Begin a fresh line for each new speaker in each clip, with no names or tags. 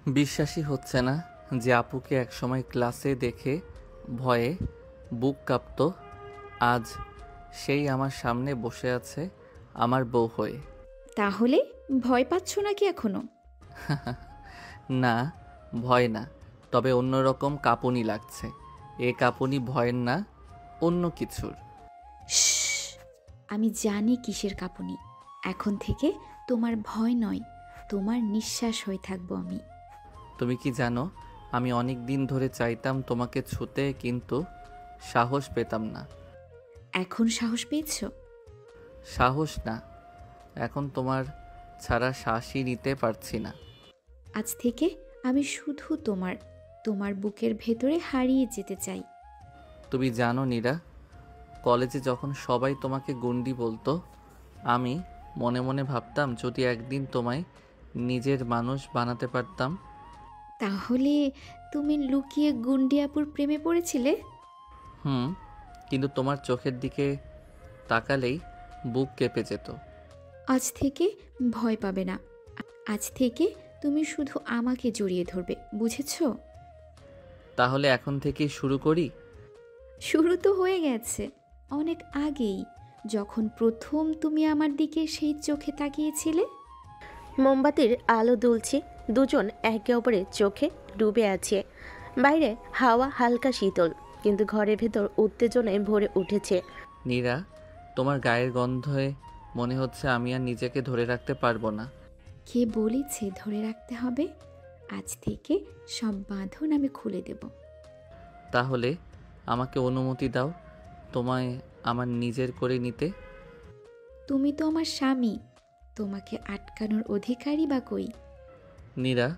বিশ্বাসই হচ্ছে না যে আপুকে একসময় ক্লাসে দেখে ভয়ে বুক কাঁপতো, আজ সেই আমার সামনে বসে আছে আমার বউ হয়ে।
তাহলে ভয় পাচ্ছ নাকি এখনো?
না, ভয় না, তবে অন্যরকম কাঁপুনি লাগছে। এ কাঁপুনি ভয়ের না, অন্য কিছুর।
শ্শ্, আমি জানি কিসের কাঁপুনি। এখন থেকে তোমার ভয় নয়, তোমার নিঃশ্বাস হয়ে থাকবো আমি।
তুমি কি জানো, আমি অনেক দিন ধরে চাইতাম তোমাকে ছুতে, কিন্তু সাহস পেতাম না।
এখন সাহস পেয়েছো?
সাহস না, এখন তোমার ছাড়া শ্বাসই নিতে পারছি না।
আজ থেকে আমি শুধু তোমার, তোমার বুকের ভেতরে হারিয়ে যেতে চাই।
তুমি জানো নীরা, কলেজে যখন সবাই তোমাকে গুন্ডি বলতো, আমি মনে মনে ভাবতাম যদি একদিন তোমায় নিজের মানুষ বানাতে পারতাম।
তাহলে তুমি লুকিয়ে গুন্ডিয়াপুর প্রেমে পড়েছিলে?
হুম, কিন্তু তোমার চোখের দিকে তাকালেই বুক কেঁপে যেত।
আজ থেকে ভয় পাবে না। আজ থেকে তুমি শুধু আমাকে জড়িয়ে ধরবে, বুঝেছো?
তাহলে এখন থেকেই শুরু করি।
শুরু তো হয়ে গেছে অনেক আগেই, যখন প্রথম তুমি আমার দিকে সেই চোখে তাকিয়েছিলে।
মোমবাতির আলো দুলছে, দুজন একে অপরের চোখে ডুবে আছে। বাইরে হাওয়া হালকা শীতল, কিন্তু ঘরের ভেতর উত্তেজনায় ভরে উঠেছে।
নীরা, তোমার গায়ের গন্ধে মনে হচ্ছে আমি আর নিজেকে ধরে রাখতে পারবো না।
কে বলেছে ধরে রাখতে হবে? আজ থেকে সব বাঁধন আমি খুলে দেব।
তাহলে আমাকে অনুমতি দাও তোমায় আমার নিজের করে নিতে।
তুমি তো আমার স্বামী, তোমাকে আটকানোর অধিকারই বা কই?
নীরা,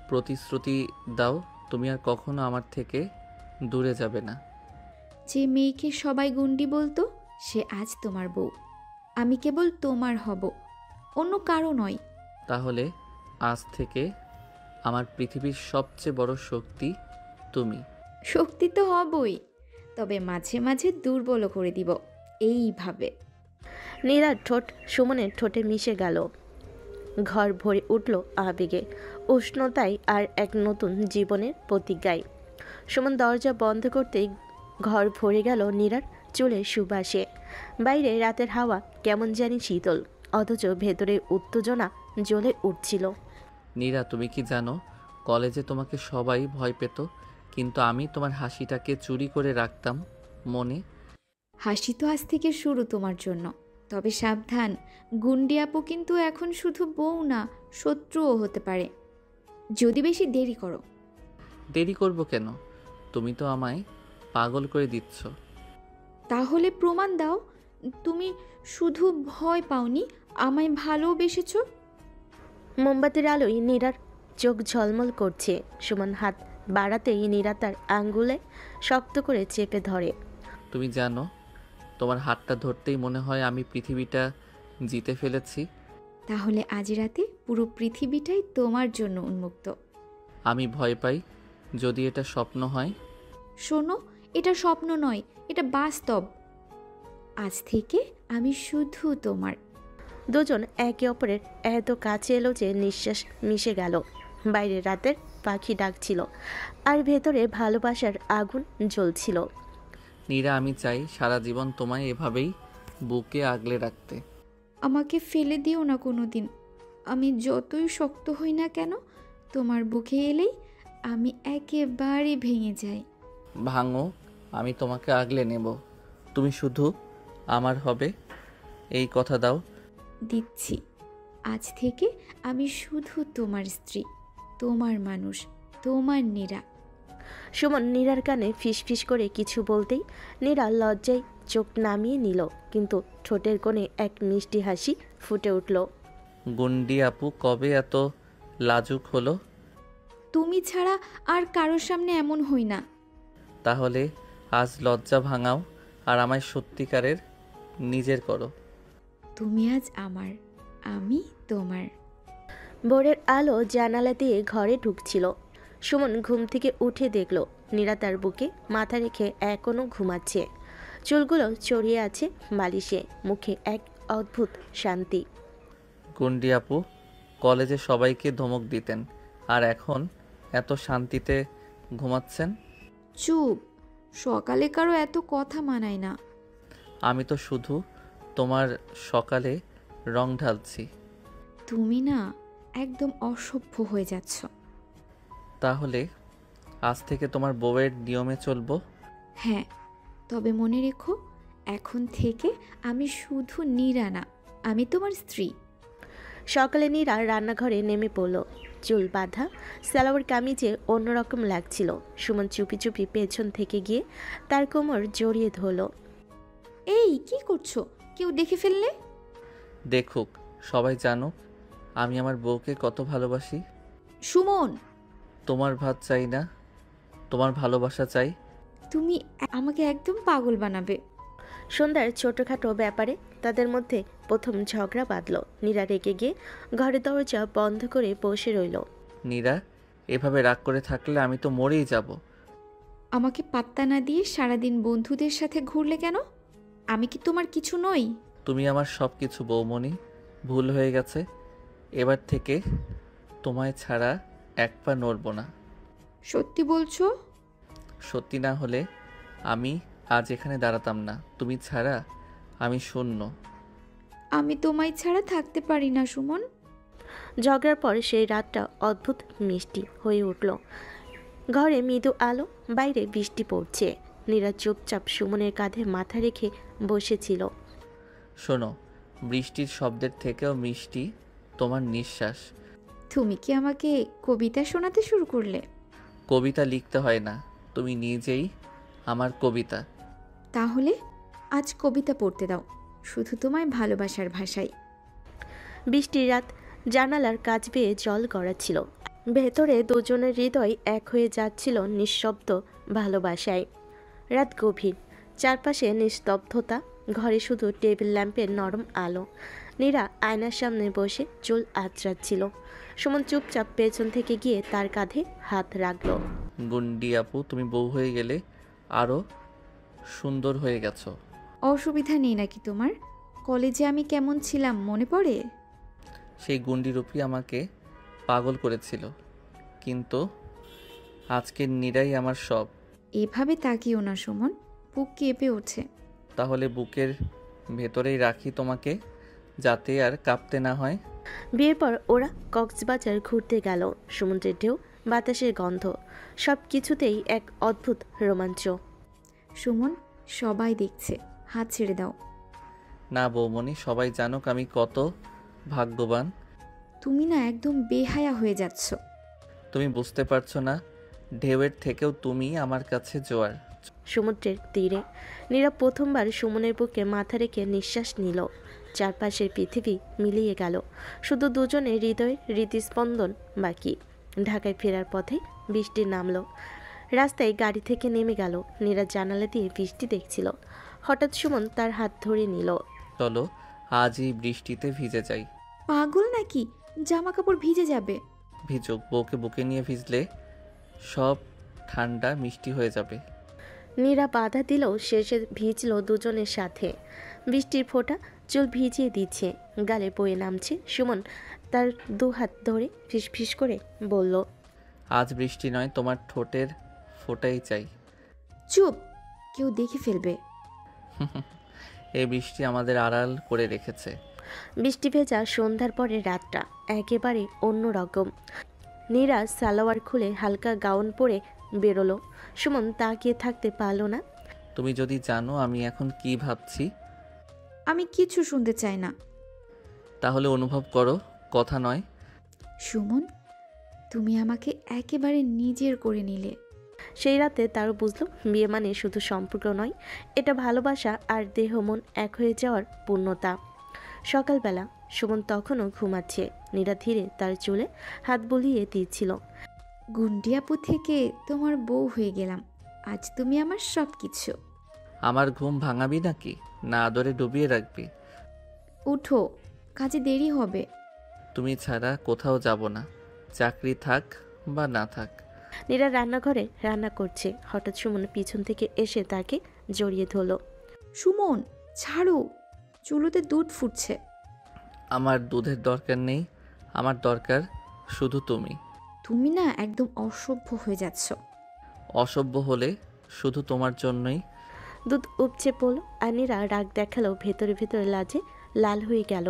প্রতিশ্রুতি দাও তুমি আর কখনো আমার থেকে দূরে যাবে না।
যে মেয়েকে সবাই গুন্ডি বলতো, সে আজ তোমার বউ। আমি কেবল তোমার হব, অন্য কারো নয়।
তাহলে আজ থেকে আমার পৃথিবীর সবচেয়ে বড় শক্তি তুমি।
শক্তি তো হবই, তবে মাঝে মাঝে দুর্বল করে দিব এইভাবে।
নীরার ঠোঁট সুমনের ঠোঁটে মিশে গেল। ঘর ভরে উঠল আবেগে, উষ্ণতায় আর এক নতুন জীবনের প্রতিজ্ঞায়। সুমন দরজা বন্ধ করতেই ঘর ভরে গেল নীরার চুলের সুবাসে। বাইরে রাতের হাওয়া কেমন জানি শীতল, অথচ ভেতরে উত্তেজনা জ্বলে উঠছিল।
নীরা, তুমি কি জানো, কলেজে তোমাকে সবাই ভয় পেত, কিন্তু আমি তোমার হাসিটাকে চুরি করে রাখতাম মনে।
হাসি তো আজ থেকে শুরু তোমার জন্য, তবে সাবধান, গুন্ডি আপু কিন্তু এখন শুধু বউ না, শত্রুও হতে পারে যদি বেশি দেরি করো।
দেরি করব কেন? তুমি তো আমায় পাগল করে দিচ্ছ।
তাহলে প্রমাণ দাও, তুমি শুধু ভয় পাওনি, আমায় ভালোবেসেছো।
মোমবাতির আলোয় নীরার চোখ ঝলমল করছে। সুমন হাত বাড়াতেই নীরা তার আঙ্গুলে শক্ত করে চেপে ধরে।
তুমি জানো, তোমার হাতটা ধরতেই মনে হয় আমি পৃথিবীটা জিতে ফেলেছি।
তাহলে আজ রাতে পুরো পৃথিবীটাই তোমার জন্য উন্মুক্ত।
আমি ভয় পাই যদি এটা স্বপ্ন হয়।
শোনো, এটা স্বপ্ন নয়, এটা বাস্তব। আজ থেকে আমি শুধু তোমার।
দুজন একে অপরের এত কাছে এলো যে নিঃশ্বাস মিশে গেল। বাইরে রাতের পাখি ডাকছিল, আর ভেতরে ভালোবাসার আগুন জ্বলছিল।
নীরা, আমি চাই সারা জীবন তোমায় এভাবেই বুকে আগলে রাখতে।
আমাকে ফেলে দিও না কোনো দিন। আমি যতই শক্ত হই না কেন, তোমার বুকে এলেই আমি একেবারে ভেঙে যাই।
ভাঙো, আমি তোমাকে আগলে নেব। তুমি শুধু আমার হবে, এই কথা দাও।
দিচ্ছি। আজ থেকে আমি শুধু তোমার স্ত্রী, তোমার মানুষ, তোমার নীরা।
সুমন নীরার কানে ফিসফিস করে কিছু বলতেই নীরা লজ্জায় চোখ নামিয়ে নিল, কিন্তু ঠোঁটের কোণে এক মিষ্টি হাসি ফুটে উঠল।
গুন্ডি আপু কবে এত লাজুক হলো?
তুমি ছাড়া আর কারোর সামনে এমন হই না।
তাহলে আজ লজ্জা ভাঙাও আর আমায় সত্যিকারের নিজের করো।
তুমি আজ আমার, আমি তোমার।
ভোরের আলো জানালা দিয়ে ঘরে ঢুকছিল। সুমন ঘুম থেকে উঠে দেখল নীরা তার বুকে মাথা রেখে এখনো ঘুমাচ্ছে। চুলগুলো চড়িয়ে আছে বালিশে, মুখে এক অদ্ভুত শান্তি।
গুন্ডি আপু কলেজে সবাইকে ধমক দিতেন, আর এখন এত শান্তিতে ঘুমাচ্ছেন?
চুপ, সকালে কারো এত কথা মানায় না।
আমি তো শুধু তোমার সকালে রং ঢালছি।
তুমি না একদম অসভ্য হয়ে যাচ্ছ।
তাহলে আজ থেকে তোমার বউয়ের নিয়মে চলবো।
হ্যাঁ, তবে মনে রেখো, এখন থেকে আমি শুধু নীরা না, আমি তোমার স্ত্রী।
সকালে নীরা রান্নাঘরে নেমে পড়ল। চুল বাঁধা, সালোয়ার কামিজে অন্যরকম লাগছিল। সুমন চুপি চুপি পেছন থেকে গিয়ে তার কোমর জড়িয়ে ধরল।
এই কি করছো? কেউ দেখে ফেললে?
দেখুক, সবাই জানুক আমি আমার বউকে কত ভালোবাসি।
সুমন,
তোমার ভাত চাই না, তোমার ভালোবাসা চাই।
তুমি আমাকে একদম পাগল বানাবে।
সন্ধ্যার ছোটখাটো ব্যাপারে তাদের মধ্যে প্রথম ঝগড়া বাঁধল। নীরা রেগে গিয়ে ঘরের দরজা বন্ধ করে বসে রইল।
নীরা, এভাবে রাগ করে থাকলে আমি তো মরেই যাব।
আমাকে পাত্তা না দিয়ে সারাদিন বন্ধুদের সাথে ঘুরলে কেন? আমি কি তোমার কিছু নই?
তুমি আমার সব কিছু বৌমণি, ভুল হয়ে গেছে। এবার থেকে তোমায় ছাড়া এক পা নড়ব না।
সত্যি বলছো?
সত্যি না হলে আমি আজ এখানে দাঁড়াতাম না। তুমি ছাড়া আমি শূন্য।
আমি তোমায় ছাড়া থাকতে পারি না সুমন।
ঝগড়ার পর সেই রাতটা অদ্ভুত মিষ্টি হয়ে উঠল। ঘরে মৃদু আলো, বাইরে বৃষ্টি পড়ছে। নীরা চুপচাপ সুমনের কাঁধে মাথা রেখে বসেছিল।
শোনো, বৃষ্টির শব্দের থেকেও মিষ্টি তোমার নিঃশ্বাস।
তুমি কি আমাকে কবিতা শোনাতে শুরু করলে?
কবিতা লিখতে হয় না, তুমি নিজেই আমার কবিতা।
তাহলে আজ কবিতা পড়তে দাও, শুধু তোমায় ভালোবাসার ভাষায়।
বৃষ্টির রাত, জানালার কাছ বেয়ে জল গড়াচ্ছিল। ভেতরে দুজনের হৃদয় এক হয়ে যাচ্ছিল নিঃশব্দ ভালোবাসায়। রাত গভীর, চারপাশে নিস্তব্ধতা, ঘরে শুধু টেবিল ল্যাম্পের নরম আলো। নীরা আয়নার সামনে বসে চুল আঁচড়াচ্ছিল। সুমন চুপচাপ পেছন থেকে গিয়ে তার কাঁধে হাত রাখল।
গুন্ডি আপু, তুমি বউ হয়ে গেলে আরও সুন্দর হয়ে গেছো।
অসুবিধা নেই নাকি তোমার? কলেজে আমি কেমন ছিলাম মনে পড়ে?
সেই গুন্ডি রূপী আমাকে পাগল করেছিল, কিন্তু আজকের নীরাই আমার সব।
এভাবে তাকিও না সুমন, বুক কেঁপে ওঠে।
তাহলে বুকের ভেতরেই রাখি তোমাকে, যাতে আর কাঁপতে না হয়।
বিয়ের পর ওরা কক্সবাজার ঘুরতে গেল। সমুদ্রের ঢেউ, বাতাসের গন্ধ, সব কিছুতেই এক অদ্ভুত রোমাঞ্চ।
সুমন, সবাই দেখছে, হাত ছেড়ে দাও।
না বৌমণি, সবাই জানুক আমি কত ভাগ্যবান।
তুমি না একদম বেহায়া হয়ে যাচ্ছ।
তুমি বুঝতে পারছো না, ঢেউয়ের থেকেও তুমি আমার কাছে জোয়ার।
সমুদ্রের তীরে নীরা প্রথমবার সুমনের বুকে মাথা রেখে নিঃশ্বাস নিল। চারপাশের পৃথিবী মিলিয়ে গেল, শুধু দুজনের হৃদয়ের হৃদস্পন্দন বাকি। ঢাকায় ফেরার পথে বৃষ্টি নামলো। রাস্তায় গাড়ি থেকে নেমে গেল। নীরা জানালা দিয়ে বৃষ্টি দেখছিল। হঠাৎ সুমন তার হাত ধরে নিল।
চলো আজ এই বৃষ্টিতে ভিজে যাই।
পাগল নাকি? জামা কাপড় ভিজে যাবে।
ভিজুক, বউকে বুকে নিয়ে ভিজলে সব ঠান্ডা মিষ্টি হয়ে যাবে।
নীরা বাধা দিলেও শেষে ভিজল দুজনের সাথে। বৃষ্টির ফোঁটা চুল ভিজিয়ে দিচ্ছে, গালে বয়ে নামছে। সুমন তার দুহাত ধরে ফিসফিস করে বলল,
আজ বৃষ্টি নয়, তোমার ঠোঁটের ফোঁটাই চাই।
চুপ, কেউ দেখে ফেলবে।
এই বৃষ্টি আমাদের আড়াল করে রেখেছে।
বৃষ্টি ভেজা সন্ধ্যার পরে রাতটা একেবারে অন্যরকম। নীরা সালোয়ার খুলে হালকা গাউন পরে বেরোলো। সুমন তাকিয়ে থাকতে পারল না।
তুমি যদি জানো আমি এখন কি ভাবছি।
আমি কিছু শুনতে চাই না।
তাহলে অনুভব করো, কথা নয়।
সুমন, তুমি আমাকে একেবারে নিজের করে নিলে।
সেই রাতে তারও বুঝলো বিয়ে মানে শুধু সম্পর্ক নয়, এটা ভালোবাসা আর দেহ মন এক হয়ে যাওয়ার পূর্ণতা। সকালবেলা সুমন তখনও ঘুমাচ্ছে। নীরা ধীরে তার চুলে হাত বুলিয়ে দিচ্ছিল।
গুন্ডিয়াপু থেকে তোমার বউ হয়ে গেলাম, আজ তুমি আমার সব কিছু।
আমার ঘুম ভাঙাবি নাকি, না আদরে ডুবিয়ে রাখবি?
উঠো, কাজে দেরি হবে।
তুমি ছাড়া কোথাও যাব না, চাকরি থাক বা না থাক।
নীরা রান্নাঘরে রান্না করছে। হঠাৎ সুমন পিছন থেকে এসে তাকে জড়িয়ে ধরল।
সুমন, ছাড়ো, চুলোতে দুধ ফুটছে।
আমার দুধের দরকার নেই, আমার দরকার শুধু তুমি।
তুমি না একদম অসভ্য হয়ে যাচ্ছ।
অসভ্য হলে শুধু তোমার জন্যই।
দুধ উপচে পড়ল আর নীরা রাগ দেখালো, ভেতরে ভেতরে লাজে লাল হয়ে গেল।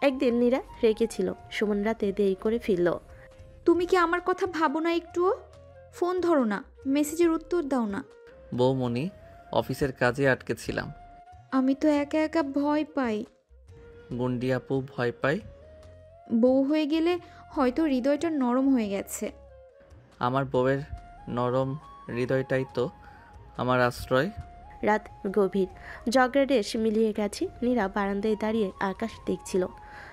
একদিন নীরা রেগেছিল, সুমন রাতে দেরি করে ফিরল।
তুমি কি আমার কথা ভাবো না একটুও? ফোন ধরো না, মেসেজের উত্তর দাও না।
বৌমনি, অফিসের কাজে আটকে ছিলাম।
আমি তো একা একা ভয় পাই।
গুন্ডি আপু ভয় পায়?
বউ হয়ে গেলে হয়তো হৃদয়টা নরম হয়ে গেছে।
আমার বউয়ের নরম হৃদয়টাই তো আমার আশ্রয়।
রাত গভীর, জগের রেশ মিলিয়ে গেছে। নীরা বারান্দায় দাঁড়িয়ে আকাশ দেখছিল।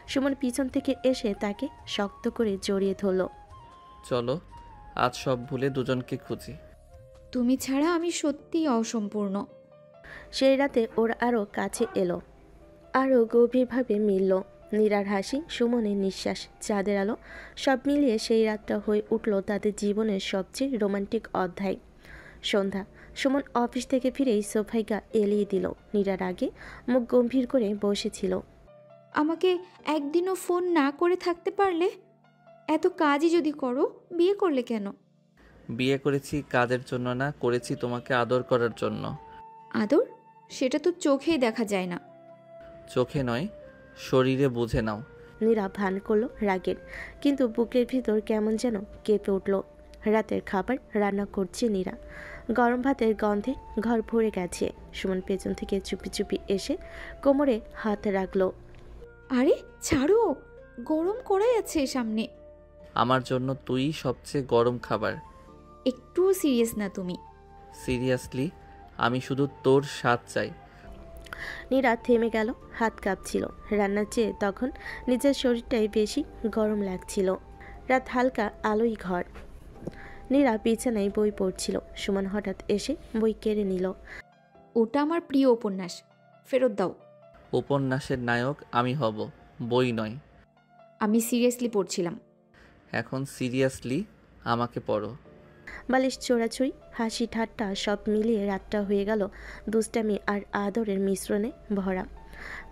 সুমন পিছন থেকে এসে তাকে শক্ত করে জড়িয়ে ধরল।
চলো আজ সব ভুলে দুজনকে খুঁজি।
তুমি ছাড়া আমি সত্যিই অসম্পূর্ণ।
সেই রাতে ওর আরও কাছে এলো, আরও গভীরভাবে মিলল। নীরার হাসি, সুমনের নিঃশ্বাস, চাঁদের আলো, সব মিলিয়ে সেই রাতটা হয়ে উঠল তাদের জীবনের সবচেয়ে রোমান্টিক অধ্যায়। সন্ধ্যা, সুমন অফিস থেকে ফিরেই সোফায় গা এলিয়ে দিল। নীরার আগে মুখ গম্ভীর করে বসেছিল।
আমাকে একদিনও ফোন না করে থাকতে পারলে? এত কাজই যদি করো, বিয়ে করলে কেন?
বিয়ে করেছি কাজের জন্য না, করেছি তোমাকে আদর করার জন্য।
আদর? সেটা তো চোখেই দেখা যায় না।
চোখে নয়, শরীরে বুঝে নাও।
নীরা ভান করলো রাগের, কিন্তু বুকের ভিতর কেমন যেন কেঁপে উঠল। রাতের খাবার রান্না করছে নীরা। গরম ভাতের গন্ধে ঘর ভরে গেছে। সুমন পেছন থেকে চুপি চুপি এসে কোমরে হাত রাখলো।
আরে ছাড়ো, গরম কড়াই আছে সামনে।
আমার জন্য তুই সবচেয়ে গরম খাবার।
একটুও সিরিয়াস না তুমি।
সিরিয়াসলি, আমি শুধু তোর স্বাদ চাই।
নীরা থেমে গেল, হাত কাঁপছিল। রান্নার চেয়ে তখন নিজের শরীরটাই বেশি গরম লাগছিল। রাত, হালকা আলোই ঘর। নীরা বিছানায় বই পড়ছিল। সুমন হঠাৎ এসে বই কেড়ে নিল।
ওটা আমার প্রিয় উপন্যাস, ফেরত দাও।
উপন্যাসের নায়ক আমি হব, বই নয়।
আমি সিরিয়াসলি পড়ছিলাম।
এখন সিরিয়াসলি আমাকে পড়ো।
বালিশ চোরাচুরি, হাসি ঠাট্টা সব মিলিয়ে রাতটা হয়ে গেল দুষ্টামি আর আদরের মিশ্রণে ভরা।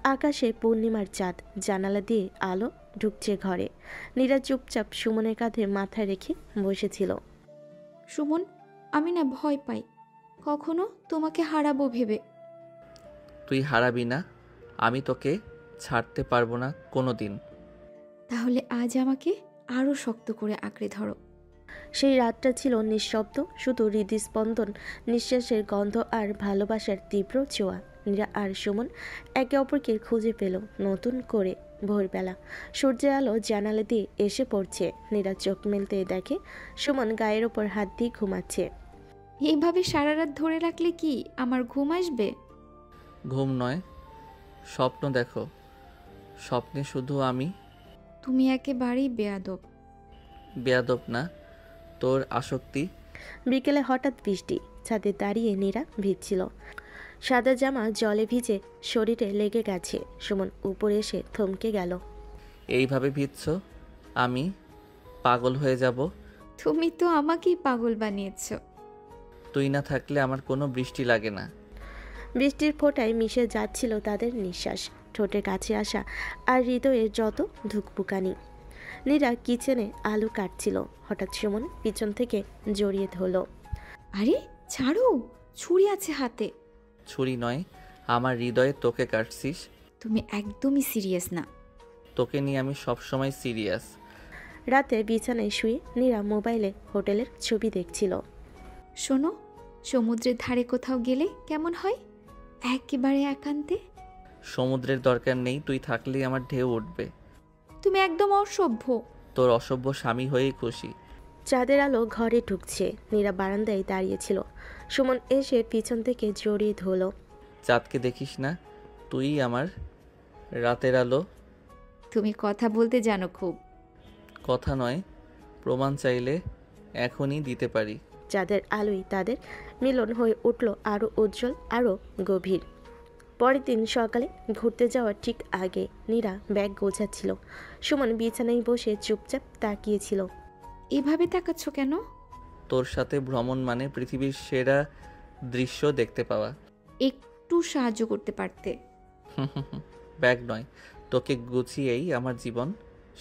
আকাশে পূর্ণিমার চাঁদ, জানালা দিয়ে আলো ঢুকছে ঘরে। নীরা চুপচাপ সুমনের কাঁধে মাথা রেখে বসেছিল।
সুমন, আমি না ভয় পাই কখনো তোমাকে হারাবো ভেবে।
তুই হারাবি না, আমি তোকে ছাড়তে পারবো না কোনো দিন।
তাহলে আজ আমাকে আরও শক্ত করে আঁকড়ে ধরো।
সেই রাতটা ছিল নিঃশব্দ, শুধু হৃদস্পন্দন, নিঃশ্বাসের গন্ধ আর ভালোবাসার তীব্র ছোঁয়া। নীরা আর সুমন একে অপরকে খুঁজে পেল নতুন করে। ভোরবেলা, সূর্যের আলো জানালা দিয়ে এসে পড়ছে। নীরা চোখ মেলতে দেখে সুমন গায়ের ওপর হাত দিয়ে ঘুমাচ্ছে।
এইভাবে সারা রাত ধরে রাখলে কি আমার ঘুম আসবে?
ঘুম নয়, স্বপ্ন দেখো। স্বপ্নে শুধু আমি।
তুমি একেবারেই বেয়াদব।
বেয়াদব না, তোর আসক্তি।
বিকেলে হঠাৎ বৃষ্টি। ছাদে দাঁড়িয়ে নীরা ভিজছিল। সাদা জামা জলে ভিজে শরীরে লেগে গেছে। সুমন উপরে এসে থমকে গেল।
এইভাবে ভিজছ, আমি পাগল হয়ে যাব।
তুমি তো আমাকেই পাগল বানিয়েছ।
তুই না থাকলে আমার কোনো বৃষ্টি লাগে না।
বৃষ্টির ফোঁটায় মিশে যাচ্ছিল তাদের নিঃশ্বাস, ঠোঁটের কাছে আসা আর হৃদয়ের যত ধুকপুকানি। নীরা কিচেনে আলু কাটছিল। হঠাৎ সুমন পিছন থেকে জড়িয়ে ধরল।
আরে ছাড়ো, ছুরি আছে হাতে।
ছুরি নয়, আমার হৃদয়ে তোকে কাটছিস।
তুমি একদমই সিরিয়াস না।
তোকে নিয়ে আমি সবসময় সিরিয়াস।
রাতে বিছানায় শুয়ে নীরা মোবাইলে হোটেলের ছবি দেখছিল।
শোনো, সমুদ্রের ধারে কোথাও গেলে কেমন হয়? একেবারে একান্তে।
সমুদ্রের দরকার নেই, তুই থাকলেই আমার ঢেউ উঠবে।
তুমি একদম অসভ্য।
তোর অসভ্য স্বামী হয়েই খুশি।
চাঁদের আলো ঘরে ঢুকছে। নীরা বারান্দায় দাঁড়িয়েছিল। সুমন এসে পিছন থেকে জড়িয়ে ধরল।
চাঁদকে দেখিস না, তুই আমার রাতের আলো।
তুমি কথা বলতে জানো খুব।
কথা নয়, প্রমাণ চাইলে এখনই দিতে পারি।
চাঁদের আলোয় তাদের মিলন হয়ে উঠল আরও উজ্জ্বল, আরও গভীর। পরের দিন সকালে ঘুরতে যাওয়ার ঠিক আগে নীরা ব্যাগ গোছাচ্ছিল। সুমন বিছানায় বসে চুপচাপ তাকিয়েছিল।
এভাবে তাকাচ্ছ কেন?
তোর সাথে ভ্রমণ মানে পৃথিবীর সেরা দৃশ্য দেখতে পাওয়া।
একটু সাহায্য করতে পারতে।
ব্যাগ নয়, তোকে গুছিয়েই আমার জীবন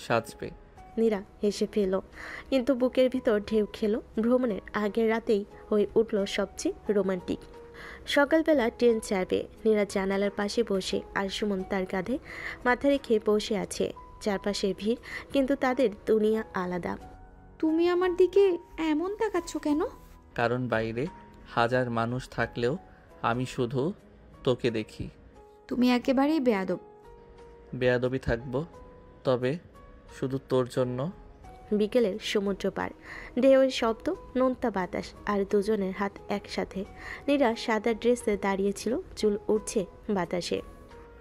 সাজবে।
নীরা হেসে ফেল, কিন্তু বুকের ভিতর ঢেউ খেলো। ভ্রমণের আগের রাতেই হয়ে উঠল সবচেয়ে রোমান্টিক। সকালবেলা ট্রেন ছাড়বে। নীরা জানালার পাশে বসে, আর সুমন তার কাঁধে মাথা রেখে বসে আছে। চারপাশে ভিড়, কিন্তু তাদের দুনিয়া আলাদা।
তুমি আমার দিকে এমন তাকাচ্ছ কেন?
কারণ বাইরে হাজার মানুষ থাকলেও আমি শুধু তোকে দেখি।
তুমি একেবারেই বেয়াদব।
বেয়াদবি থাকবো, তবে শুধু তোর জন্য।
বিকেলের সমুদ্র পার, ঢেউয়ের শব্দ, নোনতা বাতাস, আর দুজনের হাত একসাথে। নীরা সাদা ড্রেসে দাঁড়িয়েছিল, চুল উঠছে বাতাসে।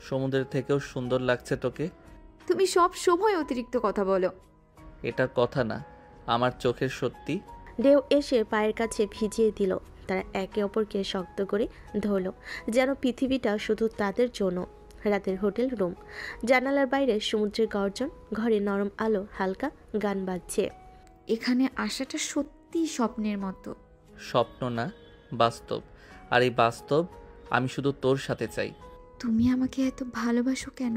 সমুদ্রের থেকেও সুন্দর লাগছে তোকে।
তুমি সব সময় অতিরিক্ত কথা বলো।
এটা কথা না, আমার চোখের সত্যি।
ঢেউ এসে পায়ের কাছে ভিজিয়ে দিল। তারা একে অপরকে শক্ত করে ধরল, যেন পৃথিবীটা শুধু তাদের জন্য। রাতের হোটেল রুম, জানালার বাইরে সমুদ্রের গর্জন, ঘরে নরম আলো, হালকা গান বাজছে।
এখানে আসাটা সত্যি স্বপ্নের মতো।
স্বপ্ন না, বাস্তব। আর এই বাস্তব আমি শুধু তোর সাথে চাই।
তুমি আমাকে এত ভালোবাসো কেন?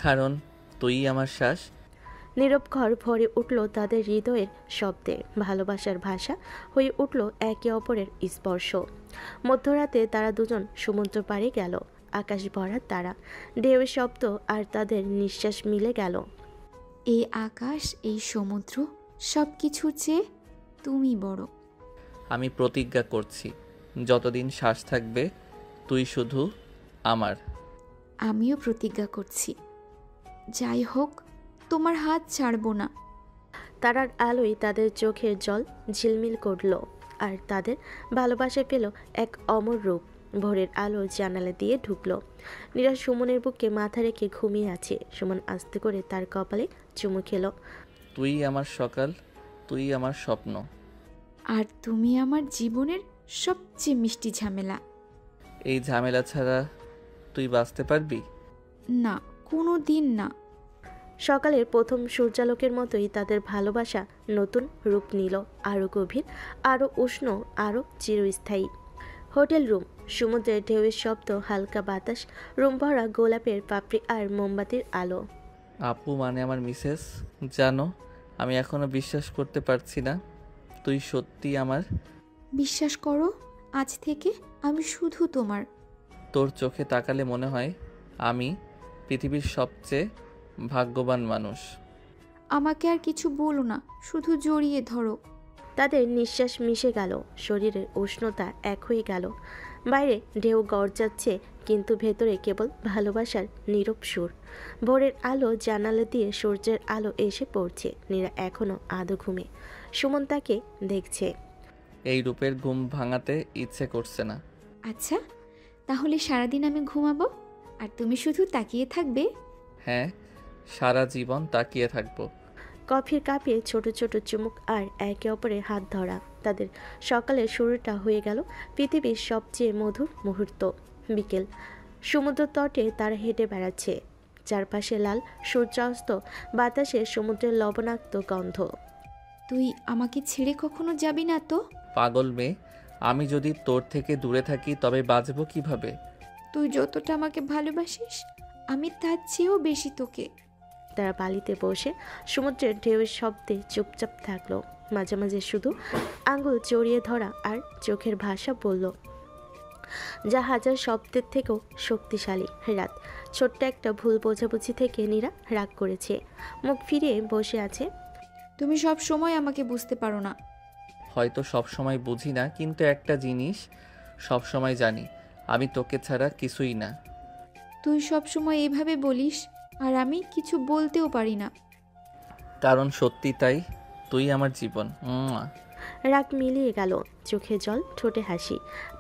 কারণ তুই আমার শ্বাস।
নীরব ঘর ভরে উঠল তাদের হৃদয়ের শব্দে। ভালোবাসার ভাষা হয়ে উঠল একে অপরের স্পর্শ। মধ্যরাতে তারা দুজন সমুদ্র পাড়ে গেল। আকাশ ভরা তারা, ঢেউয়ের শব্দ, আর তাদের নিঃশ্বাস মিলে গেল।
এই আকাশ, এই সমুদ্র, সব কিছুর চেয়ে তুমি বড়।
আমি প্রতিজ্ঞা করছি, যতদিন শ্বাস থাকবে তুই শুধু আমার।
আমিও প্রতিজ্ঞা করছি, যাই হোক তোমার হাত ছাড়বো না।
তারার আলোয় তাদের চোখের জল ঝিলমিল করল, আর তাদের ভালোবাসা পেল এক অমর রূপ। ভোরের আলো জানালা দিয়ে ঢুকলো। নীরা সুমনের বুকে মাথা রেখে ঘুমিয়ে আছে। সুমন আস্তে করে তার কপালে চুমু খেলো।
তুই আমার সকাল, তুই আমার স্বপ্ন।
আর তুমি আমার জীবনের সবচেয়ে মিষ্টি ঝামেলা।
এই ঝামেলা ছাড়া তুই বাঁচতে পারবি?
না, কোনো দিন না।
সকালের প্রথম সূর্যালোকের মতোই তাদের ভালোবাসা নতুন রূপ নিল, আরও গভীর, আরও উষ্ণ, আরও চিরস্থায়ী। হোটেল রুম, সমুদ্রের ঢেউয়ের শব্দ, হালকা বাতাস, রুম ভরা গোলাপের পাপড়ি আর মোমবাতির আলো।
আপু মানে আমার মিসেস, জানো আমি এখনো বিশ্বাস করতে পারছি না তুই সত্যি আমার।
বিশ্বাস করো, আজ থেকে আমি শুধু তোমার।
তোর চোখে তাকালে মনে হয় আমি পৃথিবীর সবচেয়ে ভাগ্যবান মানুষ।
আমাকে আর কিছু বলো না, শুধু জড়িয়ে ধরো।
তাদের নিঃশ্বাস মিশে গেল, শরীরের উষ্ণতা এক হয়ে গেল। বাইরে ঢেউ গর্জাচ্ছে, কিন্তু ভেতরে কেবল ভালোবাসার নীরব সুর। ভোরের আলো জানালা দিয়ে সূর্যের আলো এসে পড়ছে। নীরা এখনো আধো ঘুমে। সুমন তাকে দেখছে।
এই রূপের ঘুম ভাঙাতে ইচ্ছে করছে না।
আচ্ছা, তাহলে সারাদিন আমি ঘুমাবো আর তুমি শুধু তাকিয়ে থাকবে?
হ্যাঁ, সারা জীবন তাকিয়ে থাকবো।
কফির কাপে ছোট ছোট চুমুক আর একে অপরের হাত ধরা। তাদের সকালের শুরুটা হয়ে গেল পৃথিবীর সবচেয়ে মধুর মুহূর্ত। বিকেল, সমুদ্র তটে তারা হেঁটে বেড়াচ্ছে। চারপাশে লাল সূর্যাস্ত, বাতাসে সমুদ্রের লবণাক্ত গন্ধ।
তুই আমাকে ছেড়ে কখনো যাবি না তো?
পাগল মেয়ে, আমি যদি তোর থেকে দূরে থাকি তবে বাঁচবো কিভাবে?
তুই যতটা আমাকে ভালোবাসিস, আমি তার চেয়েও বেশি তোকে।
তারা বালিতে বসে সমুদ্রের ঢেউয়ের শব্দে চুপচাপ থাকলো। মাঝে মাঝে শুধু আঙুল জড়িয়ে ধরা আর চোখের ভাষা বলল, যা হাজার শব্দের থেকেও শক্তিশালী। রাত, ছোট্ট একটা ভুল বোঝাবুঝি থেকে নীরা রাগ করেছে। মুখ ফিরিয়ে বসে আছে।
তুমি সব সময় আমাকে বুঝতে পারো না।
হয়তো সব সময় বুঝি না, কিন্তু একটা জিনিস সব সময় জানি, আমি তোকে ছাড়া কিছুই না।
তুই সব সময় এভাবে বলিস, আর আমি কিছু বলতেও পারি না।
কারণ সত্যি তাই, তুই আমার জীবন।
রাগ মিলিয়ে গেল, চোখে জল, ঠোঁটে হাসি,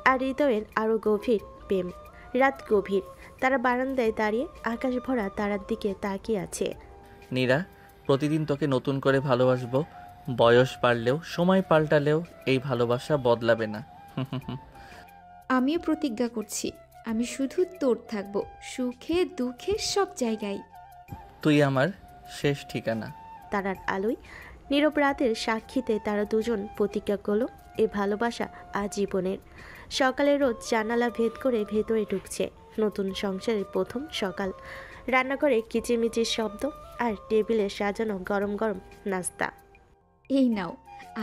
আর হৃদয়ের আরও গভীর প্রেম। রাত গভীর, তারা বারান্দায় দাঁড়িয়ে আকাশ ভরা তারার দিকে তাকিয়ে আছে।
নীরা, প্রতিদিন তোকে নতুন করে ভালোবাসবো। বয়স বাড়লেও, সময় পাল্টালেও এই ভালোবাসা বদলাবে না।
আমিও প্রতিজ্ঞা করছি, আমি শুধু তোর থাকবো, সুখে দুঃখে সব জায়গায়।
তুই আমার শেষ ঠিকানা।
তারার আলোয়, নীরব রাতের সাক্ষীতে তারা দুজন প্রতিজ্ঞা করলো এ ভালোবাসা আজীবনের। সকালে রোদ জানালা ভেদ করে ভেতরে ঢুকছে। নতুন সংসারের প্রথম সকাল। রান্নাঘরে কিচিমিচির শব্দ আর টেবিলে সাজানো গরম গরম নাস্তা।
এই নাও,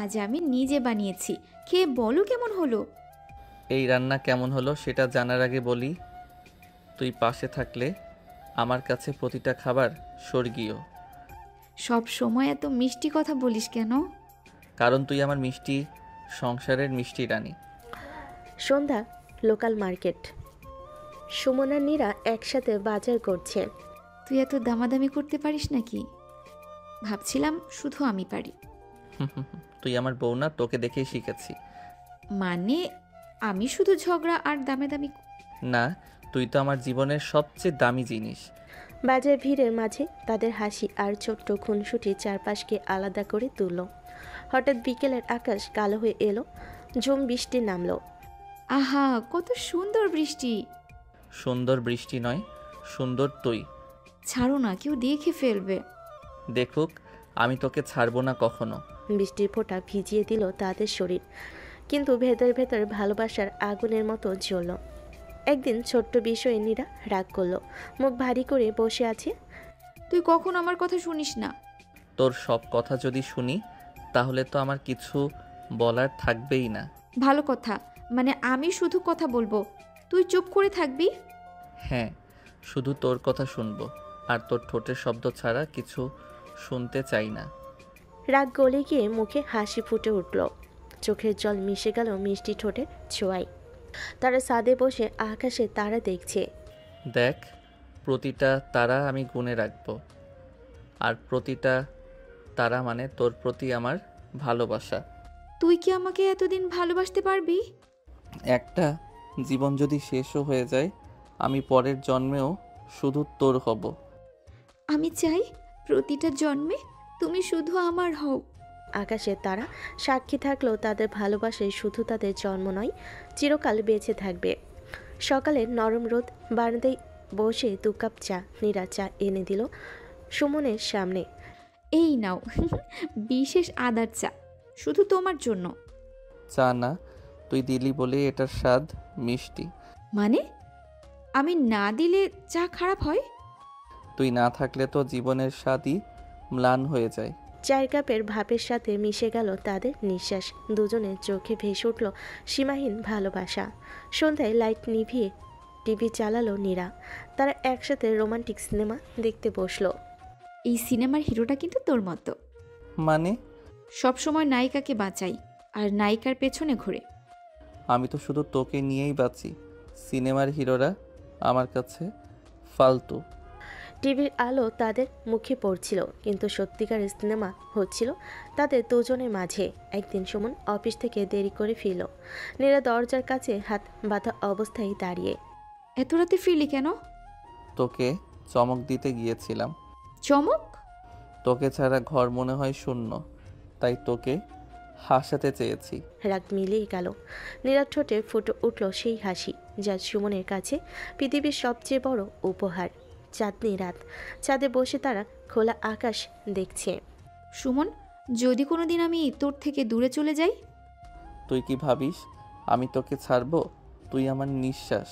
আজ আমি নিজে বানিয়েছি, খেয়ে বলো কেমন হলো।
এই রান্না কেমন হলো সেটা জানার আগে বলি, তুই পাশে থাকলে আমার কাছে প্রতিটা খাবার স্বর্গীয়।
সব সময় এত মিষ্টি কথা বলিস কেন?
কারণ তুই আমার মিষ্টি সংসারের মিষ্টি রানী।
সন্ধ্যা, লোকাল মার্কেট। সুমন আর নীরা একসাথে বাজার করছে।
তুই এত দামাদামি করতে পারিস নাকি? ভাবছিলাম শুধু আমি পারি।
তুই আমার বউ না, তোকে দেখেই শিখেছি।
মানে আমি শুধু ঝগড়া আর দামি।
না, তুই তো আমার জীবনের সবচেয়ে দামি জিনিস।
বাজার ভিড়ের মাঝে তাদের হাসি আর ছোট্ট খুনসুটি চারপাশকে আলাদা করে তুলল। হঠাৎ বিকেলের আকাশ কালো হয়ে এলো, ঝুম বৃষ্টি নামলো।
আহা, কত সুন্দর বৃষ্টি।
সুন্দর বৃষ্টি নয়, সুন্দর তুই।
ছাড়ো না, কেউ দেখে ফেলবে।
দেখুক, আমি তোকে ছাড়বো না কখনো।
বৃষ্টির ফোঁটা ভিজিয়ে দিল তাদের শরীর, কিন্তু ভেতর ভেতর ভালোবাসার আগুনের মতো জ্বলল। একদিন ছোট্ট বিষয়ে নীরা রাগ করলো, মুখ ভারী করে বসে আছে।
তুই কখন আমার কথা শুনিস না।
তোর সব কথা যদি শুনি তাহলে তো আমার কিছু বলার থাকবেই না।
ভালো কথা, মানে আমি শুধু কথা বলবো, তুই চুপ করে থাকবি।
হ্যাঁ, শুধু তোর কথা শুনবো, আর তোর ঠোঁটের শব্দ ছাড়া কিছু শুনতে চাই না।
রাগ গলে গিয়ে মুখে হাসি ফুটে উঠল, চোখের জল মিশে গেল মিষ্টি ঠোঁটের ছোঁয়ায়। তারা ছাদে বসে আকাশে তারা দেখছে।
দেখ, প্রতিটা তারা আমি গুনে রাখবো, আর প্রতিটা তারা মানে তোর প্রতি আমার ভালোবাসা।
তুই কি আমাকে এতদিন ভালোবাসতে পারবি?
একটা জীবন যদি শেষও হয়ে যায়, আমি পরের জন্মেও শুধু তোর হব।
আমি চাই প্রতিটা জন্মে তুমি শুধু আমার হও।
আকাশে তারা সাক্ষী থাকলেও তাদের ভালোবাসায় শুধু তাদের জন্ম নয়, চিরকাল বেঁচে থাকবে। সকালের নরম রোদ বারান্দায় বসে 2 কাপ চা নীরা চা এনে দিল সুমনের সামনে।
এই নাও, বিশেষ আদার চা, শুধু তোমার জন্য।
চা না, তুই দিলি বলে এটার স্বাদ মিষ্টি।
মানে আমি না দিলে চা খারাপ হয়?
তুই না থাকলে তো জীবনের স্বাদই ম্লান হয়ে যায়।
4 কাপের ভাপের সাথে মিশে গেল তাদের নিঃশ্বাস। দুজনের চোখে ভেসে উঠল সীমাহীন ভালোবাসা। সন্ধ্যায় লাইট নিভিয়ে টিভি চালালো নীরা। তারা একসাথে রোমান্টিক সিনেমা দেখতে বসলো।
এই সিনেমার হিরোটা কিন্তু তোর মতো,
মানে?
সবসময় নায়িকাকে বাঁচাই আর নায়িকার পেছনে ঘুরে।
আমি তো শুধু তোকে নিয়েই বাঁচি। সিনেমার হিরোরা আমার কাছে ফালতু।
টিভির আলো তাদের মুখে পড়ছিল, কিন্তু সত্যিকারের সিনেমা হচ্ছিল তাদের দুজনের মাঝে। একদিন সুমন অফিস থেকে দেরি করে ফিরল। নীরা দরজার কাছে হাত বাঁধা অবস্থায় দাঁড়িয়ে।
এত রাতে ফিরলি কেন?
তোকে চমক দিতে গিয়েছিলাম।
চমক?
তোকে ছাড়া ঘর মনে হয় শূন্য, তাই তোকে হাসাতে চেয়েছি।
রাগ মিলিয়ে গেল। নীরার ঠোঁটে ফুটে উঠল সেই হাসি, যা সুমনের কাছে পৃথিবীর সবচেয়ে বড় উপহার। চাঁদনি রাত, ছাদে বসে তারা খোলা আকাশ দেখছে।
সুমন, যদি কোনো দিন আমি তোর থেকে দূরে চলে যাই?
তুই কি ভাবিস আমি তোকে ছাড়বো? তুই আমার নিঃশ্বাস।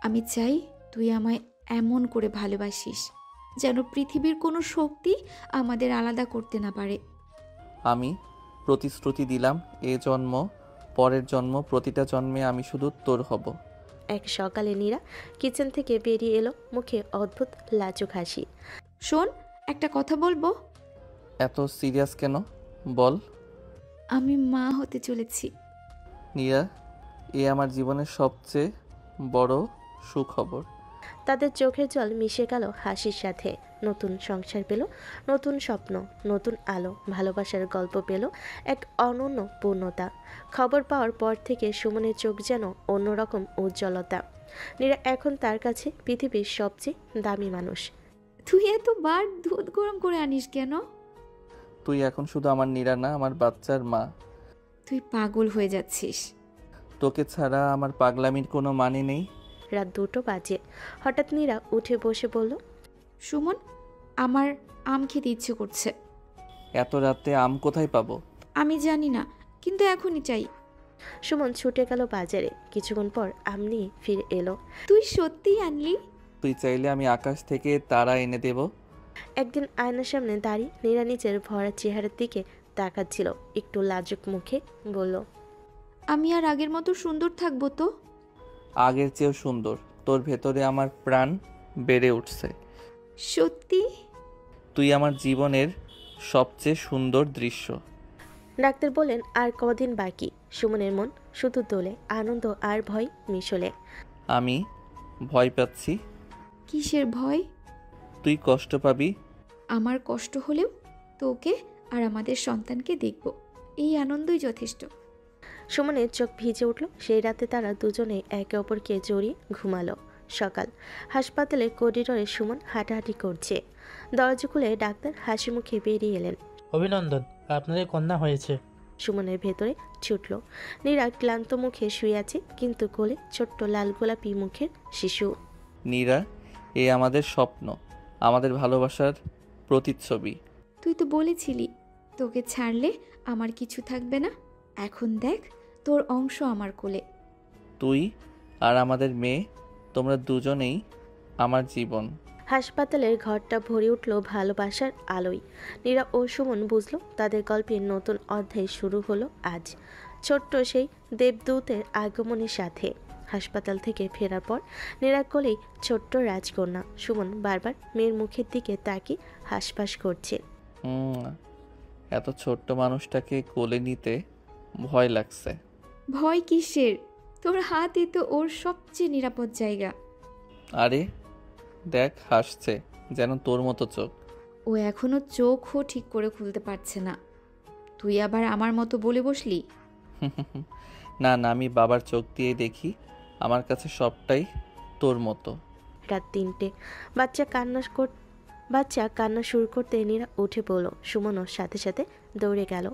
আমি চাই তুই আমায় এমন করে ভালোবাসিস যেন পৃথিবীর কোনো শক্তি আমাদের আলাদা করতে না পারে।
আমি প্রতিশ্রুতি দিলাম, এ জন্ম, পরের জন্ম, প্রতিটা জন্মে আমি শুধু তোর হব।
এক সকালে নীরা কিচেন থেকে বেরিয়ে এলো, মুখে অদ্ভুত লাজুক হাসি।
শোন, একটা কথা বলবো।
এত সিরিয়াস কেন? বল।
আমি মা হতে চলেছি।
নীরা, এ আমার জীবনের সবচেয়ে বড় সুখবর।
তাদের চোখের জল মিশে গেল হাসির সাথে। নতুন সংসার পেল, নতুন স্বপ্ন, নতুন আলো, ভালোবাসার গল্প পেল এক অনন্য পূর্ণতা। খবর পাওয়ার পর থেকে সুমনের চোখ যেন অন্যরকম উজ্জ্বলতা। নীরা এখন তার কাছে পৃথিবীর সবচেয়ে দামি মানুষ।
তুই এতবার দুধ গরম করে আনিস কেন?
তুই এখন শুধু আমার নীরা না, আমার বাচ্চার মা।
তুই পাগল হয়ে যাচ্ছিস।
তোকে ছাড়া আমার পাগলামির কোনো মানে নেই।
রাত 2টো বাজে। হঠাৎ নীরা উঠে বসে বলল,
সুমন, আমার আম খেতে ইচ্ছে করছে।
এত রাতে আম কোথায় পাবো?
আমি জানি না, কিন্তু এখনই চাই।
সুমন ছুটে গেল বাজারে। কিছুক্ষণ পর আম নিয়ে ফিরে এলো।
তুই সত্যিই আনলি?
তুই চাইলে আমি আকাশ থেকে তারা এনে দেব।
একদিন আয়নার সামনে দাঁড়িয়ে নীরা নিজের ভরা চেহারার দিকে তাকাচ্ছিল, একটু লাজুক মুখে বলল,
আমি আর আগের মতো সুন্দর থাকবো তো?
আগের চেয়েও সুন্দর। তোর ভেতরে আমার প্রাণ বেড়ে উঠছে।
সত্যি?
তুই আমার জীবনের সবচেয়ে সুন্দর দৃশ্য।
ডাক্তার বলেন আর কদিন বাকি। সুমনের মন শুধু দোলে, আনন্দ আর ভয় মিশলে।
আমি ভয় পাচ্ছি
কিসের ভয়?
তুই কষ্ট পাবি।
আমার কষ্ট হলেও তোকে আর আমাদের সন্তানকে দেখব, এই আনন্দই যথেষ্ট।
সুমনের চোখ ভিজে উঠল। সেই রাতে তারা দুজনে একে অপরকে জড়িয়ে ঘুমালো। সকাল, হাসপাতালের করিডোরে সুমন হাঁটাহাঁটি করছে। দরজা খুলে ডাক্তার হাসি মুখে বেরিয়ে এলেন।
অভিনন্দন, আপনাদের কন্যা হয়েছে।
সুমনের ভেতরে ছুটল। নীরা ক্লান্ত মুখে শুয়ে আছে, কিন্তু কোলে ছোট্ট লাল গোলাপি মুখের শিশু।
নীরা, এ আমাদের স্বপ্ন, আমাদের ভালোবাসার প্রতিচ্ছবি।
তুই তো বলেছিলি তোকে ছাড়লে আমার কিছু থাকবে না। এখন দেখ তোর অংশ আমার কোলে।
তুই আর আমাদের মেয়ে, তোমরা দুজনেই আমার জীবন।
হাসপাতালের ঘরটা ভরে উঠল ভালোবাসার আলোয়। নীরা ও সুমন বুঝলো তাদের গল্পের নতুন অধ্যায় শুরু হলো আজ, ছোট্ট সেই দেবদূতের আগমনের সাথে। হাসপাতাল থেকে ফেরার পর নীরা কোলেই ছোট্ট রাজকন্যা। সুমন বারবার মেয়ের মুখের দিকে তাকিয়ে হাসপাস করছে।
এত ছোট্ট মানুষটাকে কোলে নিতে ভয় লাগছে।
ভয় কিসের? তোর হাতই তো ওর সবচেয়ে নিরাপদ জায়গা।
আরে দেখ, হাসছে যেন তোর মতো চোখ।
ও এখনো চোখও ঠিক করে খুলতে পারছে না। তুই আবার আমার মতো বলে বসলি?
না না, আমি বাবার চোখ দিয়ে দেখি, আমার কাছে সবটাই তোর মতো।
রাত 3টে। বাচ্চা কান্না শুরু করতে নীরা উঠে পড়ল। সুমনও সাথে সাথে দৌড়ে গেল।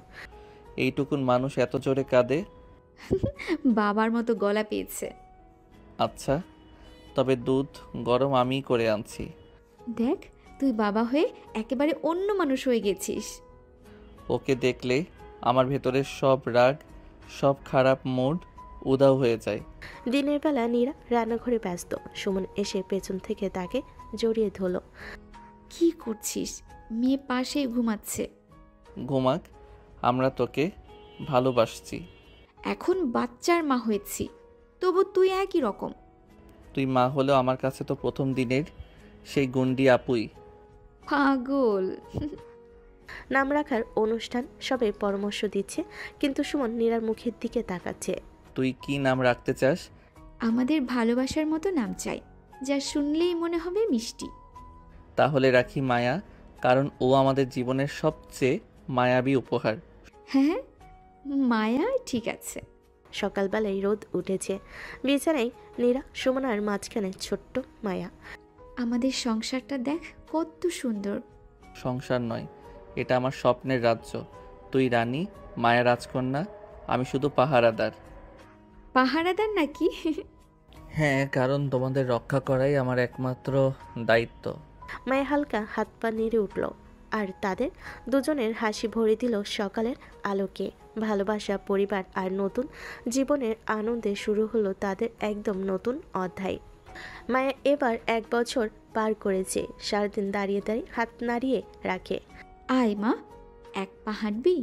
এইটুকুন মানুষ এত জোরে কাঁদে?
বাবার মতো গলা পেয়েছে।
আচ্ছা, তবে দুধ গরম আমিই করে আনছি।
দেখ তুই বাবা হয়ে একেবারে অন্য মানুষ হয়ে গেছিস।
ওকে দেখলে আমার ভেতরের সব রাগ, সব খারাপ মুড উধাও হয়ে যায়।
দিনের বেলা নীরা রান্নাঘরে ব্যস্ত। সুমন এসে পেছন থেকে তাকে জড়িয়ে ধরল।
কি করছিস? মেয়ে পাশেই ঘুমাচ্ছে।
ঘুমাক, আমরা তোকে ভালোবাসছি।
এখন বাচ্চার মা হয়েছি, তবু তুই একই রকম।
তুই মা হলেও আমার কাছে তো প্রথম দিনের সেই গুন্ডি আপুই।
পাগল।
নাম রাখার অনুষ্ঠান সবে পরামর্শ দিচ্ছে, কিন্তু সুমন নীরার মুখের দিকে তাকাচ্ছে।
তুই কি নাম রাখতে চাস?
আমাদের ভালোবাসার মতো নাম চাই, যা শুনলেই মনে হবে মিষ্টি।
তাহলে রাখি মায়া, কারণ ও আমাদের জীবনের সবচেয়ে মায়াবী উপহার।
হ্যাঁ, মায়া ঠিক আছে।
সকালবেলায় রোদ উঠেছে। বিছানায় নীরা, সুমন আর মাঝখানে ছোট্ট মায়া।
আমাদের সংসারটা দেখ কত সুন্দর।
সংসার নয়, এটা আমার স্বপ্নের রাজ্য। তুই রানী, মায়া রাজকন্যা, আমি শুধু পাহারাদার।
পাহারাদার নাকি?
হ্যাঁ, কারণ তোমাদের রক্ষা করাই আমার একমাত্র দায়িত্ব।
মায়া হালকা হাত পা নেড়ে উঠল, আর তাদের দুজনের হাসি ভরে দিল সকালের আলোকে। ভালোবাসা, পরিবার আর নতুন জীবনের আনন্দে শুরু হলো তাদের একদম নতুন অধ্যায়। মায়া এবার 1 বছর পার করেছে। সারাদিন দাঁড়িয়ে দাঁড়িয়ে হাত নাড়িয়ে রাখে।
আয় মা, এক পা হাঁটবি?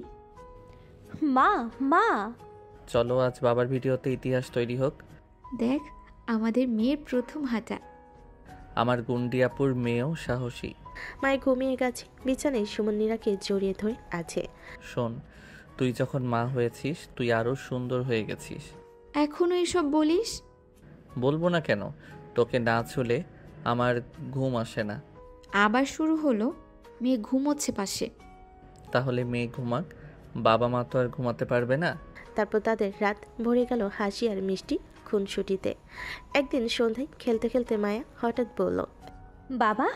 মা মা
চলো আজ বাবার ভিডিওতে ইতিহাস তৈরি হোক।
দেখ আমাদের মেয়ের প্রথম হাঁটা।
আমার গুন্ডি আপুর মেয়েও সাহসী।
মায়া ঘুমিয়ে গেছে। বিছানায় সুমন নীরাকে জড়িয়ে ধরে আছে।
শোন, তুই যখন মা হয়েছিস তুই আরও সুন্দর হয়ে গেছিস।
এখনো এসব বলিস?
বলবো না কেন? তোকে না ছুলে আমার ঘুম আসে না।
আবার শুরু হলো? মেয়ে ঘুমোচ্ছে পাশে।
তাহলে মেয়ে ঘুমাক, বাবা মা তো আর ঘুমাতে পারবে না।
তারপর তাদের রাত ভরে গেল হাসি আর মিষ্টি খুনসুটিতে। একদিন সন্ধ্যায় খেলতে খেলতে মায়া হঠাৎ বলল,
বাবা।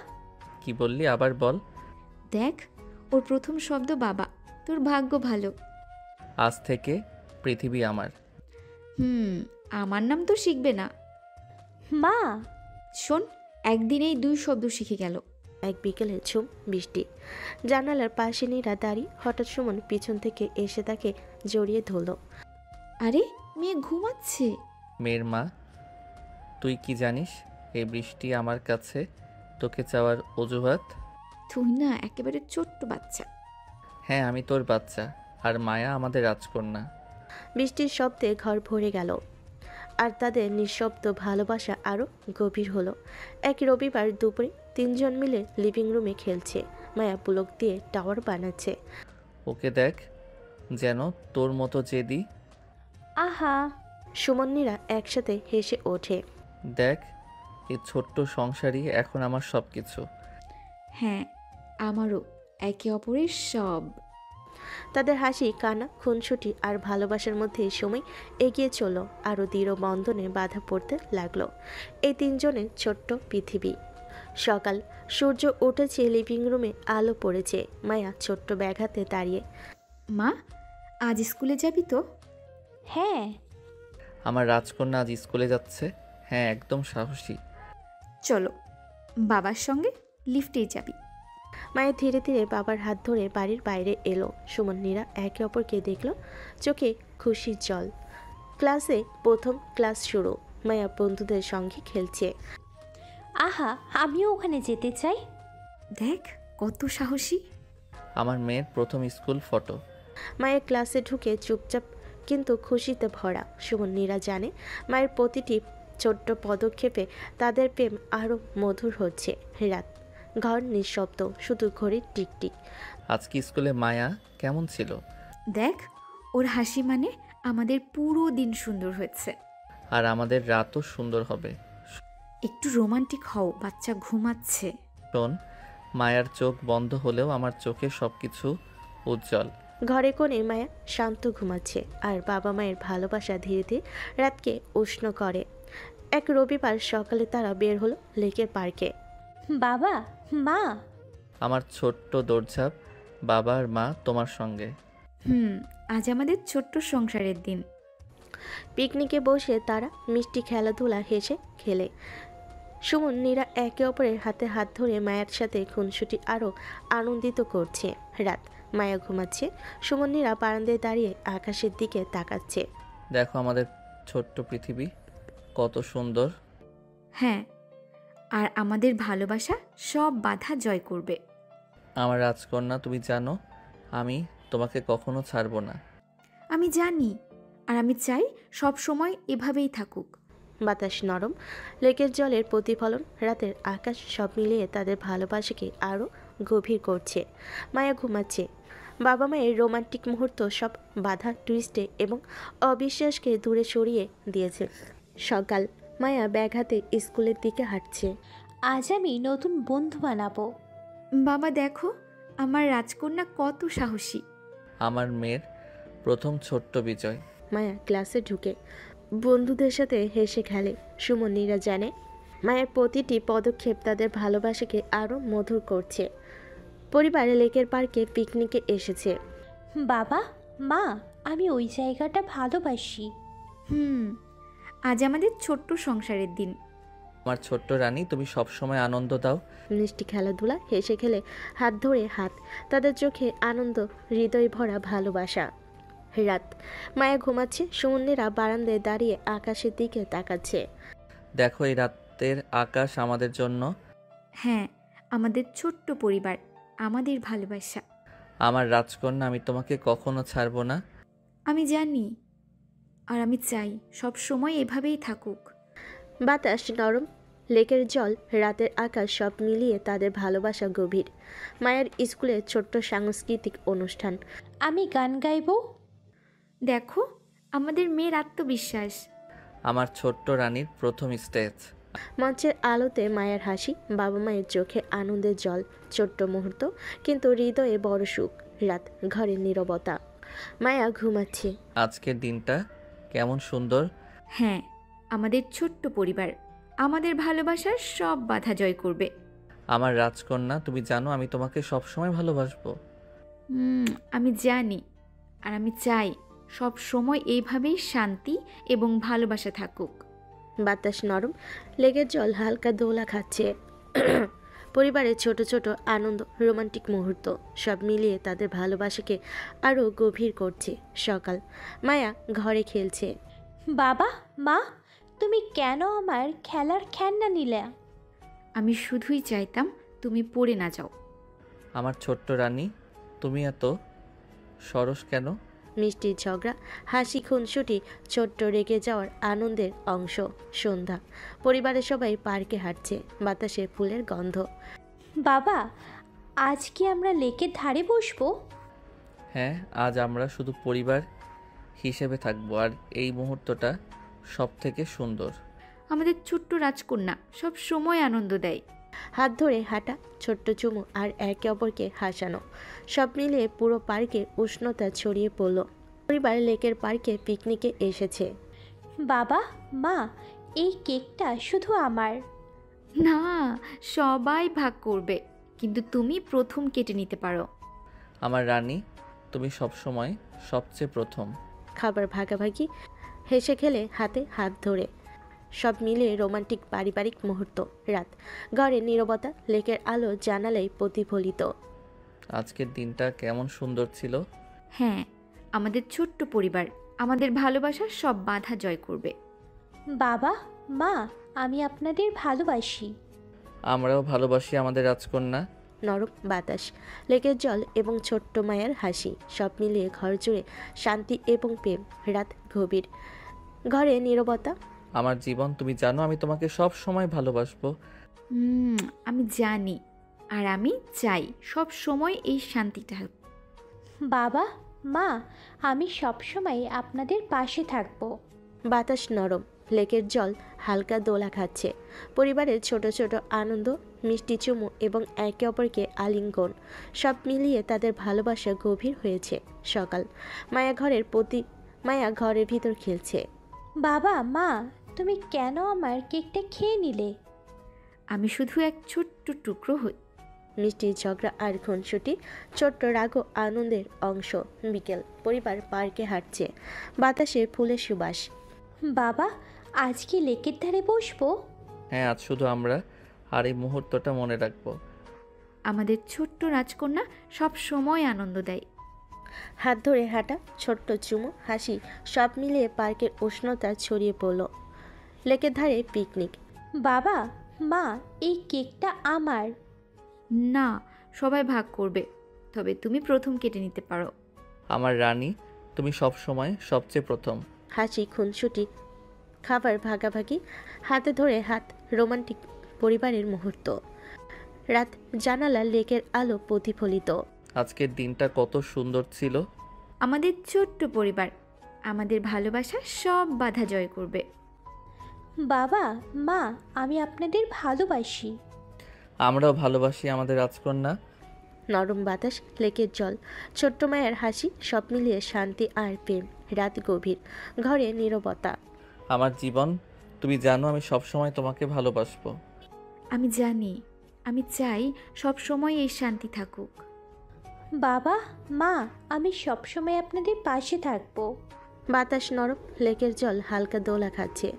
কি বললি? আবার বল।
দেখ ওর প্রথম শব্দ বাবা। তোর ভাগ্য ভালো।
আজ থেকে পৃথিবী আমার।
আমার নাম তো শিখবে না।
মা।
শোন, একদিনেই 2 শব্দ শিখে গেল।
এক বিকেলে ঝুম বৃষ্টি। জানালার পাশে নীরা দাঁড়িয়ে। হঠাৎ সুমন পিছন থেকে এসে তাকে জড়িয়ে ধরল।
আরে মেয়ে ঘুমাচ্ছে।
মেয়ের মা, তুই কি জানিস এই বৃষ্টি আমার কাছে তোকে চাওয়ার অজুহাত?
তুই না একেবারে ছোট্ট বাচ্চা।
হ্যাঁ, আমি তোর বাচ্চা, আর মায়া আমাদের রাজকন্যা।
বৃষ্টির শব্দে ঘর ভরে গেল, আর তাদের নিঃশব্দ ভালোবাসা আরও গভীর হলো। এক রবিবার দুপুরে তিনজন মিলে লিভিং রুমে খেলছে। মায়া পুলক দিয়ে টাওয়ার বানাচ্ছে।
ওকে দেখ, যেন তোর মতো জেদি।
আহা,
সুমন্নীরা একসাথে হেসে ওঠে।
দেখ, এই ছোট্ট সংসারই এখন আমার সব কিছু।
হ্যাঁ, আমারও একে অপরের সব।
তাদের হাসি, কান্না, খুনসুটি আর ভালোবাসার মধ্যে সময় এগিয়ে চলল, আরও দৃঢ় বন্ধনে বাধা পড়তে লাগলো এই তিনজনের ছোট্ট পৃথিবী। সকাল, সূর্য উঠেছে, লিভিং রুমে আলো পড়েছে। মায়া ছোট্ট ব্যাগ হাতে দাঁড়িয়ে।
মা, আজ স্কুলে যাবি তো?
হ্যাঁ।
আমার রাজকন্যা আজ স্কুলে যাচ্ছে? হ্যাঁ, একদম সাহসী।
চলো, বাবার সঙ্গে লিফটেই যাবি।
মায়া ধীরে ধীরে বাবার হাত ধরে বাড়ির বাইরে এলো। সুমন্নীরা একে অপরকে দেখলো, চোখে খুশির জল। ক্লাসে প্রথম ক্লাস শুরু। মায়া বন্ধুদের সঙ্গে খেলছে।
আহা, আমিও ওখানে যেতে চাই।
দেখ কত সাহসী।
আমার মেয়ের প্রথম স্কুল ফটো।
মায়া ক্লাসে ঢুকে চুপচাপ কিন্তু খুশিতে ভরা। সুমন্নীরা জানে মায়ের প্রতিটি ছোট্ট পদক্ষেপে তাদের প্রেম আরও মধুর হচ্ছে। রাত, ঘর নিঃশব্দ, শুধু ঘড়ির টিকটিক।
আজকে স্কুলে মায়া কেমন ছিল?
দেখ, ওর হাসি মানে আমাদের পুরো দিন সুন্দর হয়েছে।
আর আমাদের রাতও সুন্দর হবে।
একটু রোমান্টিক হও, বাচ্চা ঘুমাচ্ছে।
শোন, মায়ার চোখ বন্ধ হলেও আমার চোখে সবকিছু উজ্জ্বল।
ঘরে কোণে মায়া শান্ত ঘুমাচ্ছে, আর বাবা মায়ের ভালোবাসা ধীরে ধীরে রাতকে উষ্ণ করে। এক রবিবার সকালে তারা বের হলো লেকের পার্কে।
বাবা, মা।
আমার ছোট্ট দৌড়ঝাঁপ, বাবা আর মা তোমার সঙ্গে।
আজ আমাদের ছোট্ট সংসারের দিন।
পিকনিকে বসে তারা মিষ্টি খেলাধুলা হেসে খেলে। সুমন্নীরা একে অপরের হাতে হাত ধরে মায়ের সাথে খুনসুটি আরও আনন্দিত করছে। রাত, মায়া ঘুমাচ্ছে। সুমন্নীরা বারান্দায় দাঁড়িয়ে আকাশের দিকে তাকাচ্ছে।
দেখো আমাদের ছোট্ট পৃথিবী কত সুন্দর।
হ্যাঁ, আর আমাদের ভালোবাসা সব বাধা জয় করবে।
আমার রাজকন্যা, তুমি জানো আমি তোমাকে কখনো ছাড়বো না।
আমি জানি, আর আমি চাই সব সময় এভাবেই থাকুক।
বাতাস নরম, লেকের জলের প্রতিফলন, রাতের আকাশ সব মিলিয়ে তাদের ভালোবাসাকে আরও গভীর করছে। মায়া ঘুমাচ্ছে। বাবা মায়ের রোমান্টিক মুহূর্ত সব বাধা, টুইস্টে এবং অবিশ্বাসকে দূরে সরিয়ে দিয়েছে। সকাল, মায়া ব্যাগ হাতে স্কুলের দিকে হাঁটছে।
আজ আমি নতুন বন্ধু বানাবো।
বাবা দেখো, আমার রাজকন্যা কত সাহসী।
আমার মেয়ের প্রথম ছোট্ট বিজয়।
মায়া ক্লাসে ঢুকে বন্ধুদের সাথে হেসে খেলে। সুমন্নীরা জানে মায়ের প্রতিটি পদক্ষেপ তাদের ভালোবাসাকে আরও মধুর করছে। পরিবারে লেকের পার্কে পিকনিকে এসেছে।
বাবা, মা, আমি ওই জায়গাটা ভালোবাসি।
আজ আমাদের ছোট্ট সংসারের দিন।
আমার ছোট্ট রানী, তুমি সবসময় আনন্দ দাও।
মিষ্টি খেলাধুলা, হেসে খেলে, হাত ধরে হাত, তাদের চোখে আনন্দ, হৃদয় ভরা ভালোবাসা। রাত, মায়া ঘুমাচ্ছে। সুমন্নীরা বারান্দায় দাঁড়িয়ে আকাশের দিকে তাকাচ্ছে।
দেখো এই রাতের আকাশ আমাদের জন্য।
হ্যাঁ, আমাদের ছোট্ট পরিবার, আমাদের ভালোবাসা।
আমার রাজকন্যা, আমি তোমাকে কখনো ছাড়বো না।
আমি জানি, আর আমি চাই সব সময় এভাবেই থাকুক।
বাতাস নরম, লেকের জল, রাতের আকাশ সব মিলিয়ে তাদের ভালোবাসা গভীর। মায়ের স্কুলে ছোট্ট সাংস্কৃতিক অনুষ্ঠান।
আমি গান গাইবো।
দেখো আমাদের মেয়ের আত্মবিশ্বাস।
আমার ছোট্ট রানীর প্রথম স্টেজ।
মঞ্চের আলোতে মায়ের হাসি, বাবা মায়ের চোখে আনন্দের জল। ছোট্ট মুহূর্ত, কিন্তু হৃদয়ে বড় সুখ। রাত, ঘরের নীরবতা। মায়া ঘুমাচ্ছে।
আজকের দিনটা কেমন সুন্দর।
হ্যাঁ, আমাদের ছোট্ট পরিবার, আমাদের ভালোবাসার সব বাধা জয় করবে।
আমার রাজকন্যা, তুমি জানো আমি তোমাকে সবসময় ভালোবাসবো।
আমি জানি, আর আমি চাই সব সময় এইভাবেই শান্তি এবং ভালোবাসা থাকুক।
বাতাস নরম, লেকের জল হালকা দোলা খাচ্ছে। পরিবারের ছোট ছোট আনন্দ, রোমান্টিক মুহূর্ত সব মিলিয়ে তাদের ভালোবাসাকে আরও গভীর করছে। সকাল, মায়া ঘরে খেলছে।
বাবা, মা, তুমি কেন আমার খেলার খেলনা নিলে?
আমি শুধুই চাইতাম তুমি পড়ে না যাও।
আমার ছোট্ট রানী, তুমি এত সরস কেন?
মিষ্টির ঝগড়া, হাসি, খুনসুটি, ছোট্ট রেগে যাওয়ার আনন্দের অংশ। সন্ধ্যা, পরিবারের সবাই পার্কে হাঁটছে, বাতাসে ফুলের গন্ধ।
বাবা, আজ কি আমরা লেকের ধারে বসবো?
হ্যাঁ, আজ আমরা শুধু পরিবার হিসেবে থাকবো, আর এই মুহূর্তটা সব থেকে সুন্দর।
আমাদের ছোট্ট রাজকন্যা সব সময় আনন্দ দেয়।
হাত ধরে হাঁটা, ছোট্ট চুমু আর একে অপরকে হাসানো, সব মিলিয়ে পুরো পার্কে উষ্ণতা ছড়িয়ে পড়ল। পরিবার লেকের পার্কে পিকনিকে এসেছে।
বাবা, মা, এই কেকটা শুধু আমার।
না, সবাই ভাগ করবে, কিন্তু তুমি প্রথম কেটে নিতে পারো।
আমার রানী, তুমি সবসময় সবচেয়ে প্রথম।
খাবার ভাগাভাগি, হেসে খেলে হাতে হাত ধরে, সব মিলিয়ে রোমান্টিক পারিবারিক মুহূর্ত। রাত, ঘরে নীরবতা, লেকের আলো জানালায় প্রতিফলিত।
আজকের দিনটা কেমন সুন্দর ছিল।
হ্যাঁ, আমাদের ছোট্ট পরিবার আমাদের ভালোবাসার সব বাধা জয় করবে।
বাবা, মা, আমি আপনাদের ভালোবাসি।
আমরাও ভালোবাসি আমাদের রাজকন্যা।
নরম বাতাস, লেকের জল এবং ছোট্ট মায়ের হাসি, সব মিলিয়ে ঘর জুড়ে শান্তি এবং প্রেম। রাত গভীর, ঘরে নীরবতা।
আমার জীবন, তুমি জানো আমি তোমাকে সব সময় ভালোবাসবো।
আমি জানি, আর আমি চাই সব সময় এই শান্তিটা।
বাবা, মা, আমি সবসময় আপনাদের পাশে থাকবো।
বাতাস নরম, লেকের জল হালকা দোলা খাচ্ছে। পরিবারের ছোট ছোট আনন্দ, মিষ্টি চুমু এবং একে অপরকে আলিঙ্গন, সব মিলিয়ে তাদের ভালোবাসা গভীর হয়েছে। সকাল, মায়া ঘরের ভিতর খেলছে।
বাবা, মা, তুমি কেন আমার কেকটা খেয়ে নিলে?
আমি শুধু এক ছোট্ট টুকরো হই।
মিষ্টির ঝগড়া আর খুনসুটি, ছোট্ট রাগ ও আনন্দের অংশ। বিকেল, পরিবার পার্কে হাঁটছে, বাতাসে ফুলের সুবাস।
বাবা, আজ কি লেকের ধারে বসবো?
হ্যাঁ, আজ শুধু আমরা, আর এই মুহূর্তটা মনে রাখবো।
আমাদের ছোট্ট রাজকন্যা সব সময় আনন্দ দেয়।
হাত ধরে হাঁটা, ছোট্ট চুমু, হাসি, সব মিলিয়ে পার্কের উষ্ণতা ছড়িয়ে পড়ল। লেকের ধারে পিকনিক।
বাবা, মা, এই কেকটা আমার।
না, সবাই ভাগ করবে, তবে তুমি প্রথম কেটে নিতে পারো।
আমার রানী, তুমি সব সময় সবচেয়ে প্রথম।
হাসি, খুনসুটি, খাবার ভাগাভাগি, হাতে ধরে হাত, রোমান্টিক পরিবারের মুহূর্ত। রাত, জানালা, লেকের আলো প্রতিফলিত।
আজকের দিনটা কত সুন্দর ছিল।
আমাদের ছোট্ট পরিবার আমাদের ভালোবাসা সব বাধা জয় করবে।
বাবা, মা, আমি আপনাদের ভালোবাসি।
আমরাও ভালোবাসি আমাদের রাজকন্যা।
নরম বাতাস, লেকের জল, ছোট্ট মায়ের হাসি, সব মিলিয়ে শান্তি আর প্রেম। রাত গভীর, ঘরে নীরবতা।
আমার জীবন, তুমি জানো আমি সবসময় তোমাকে ভালোবাসবো।
আমি জানি, আমি চাই সব সময় এই শান্তি থাকুক।
বাবা, মা, আমি সবসময় আপনাদের পাশে থাকবো।
বাতাস নরম, লেকের জল হালকা দোলা খাচ্ছে।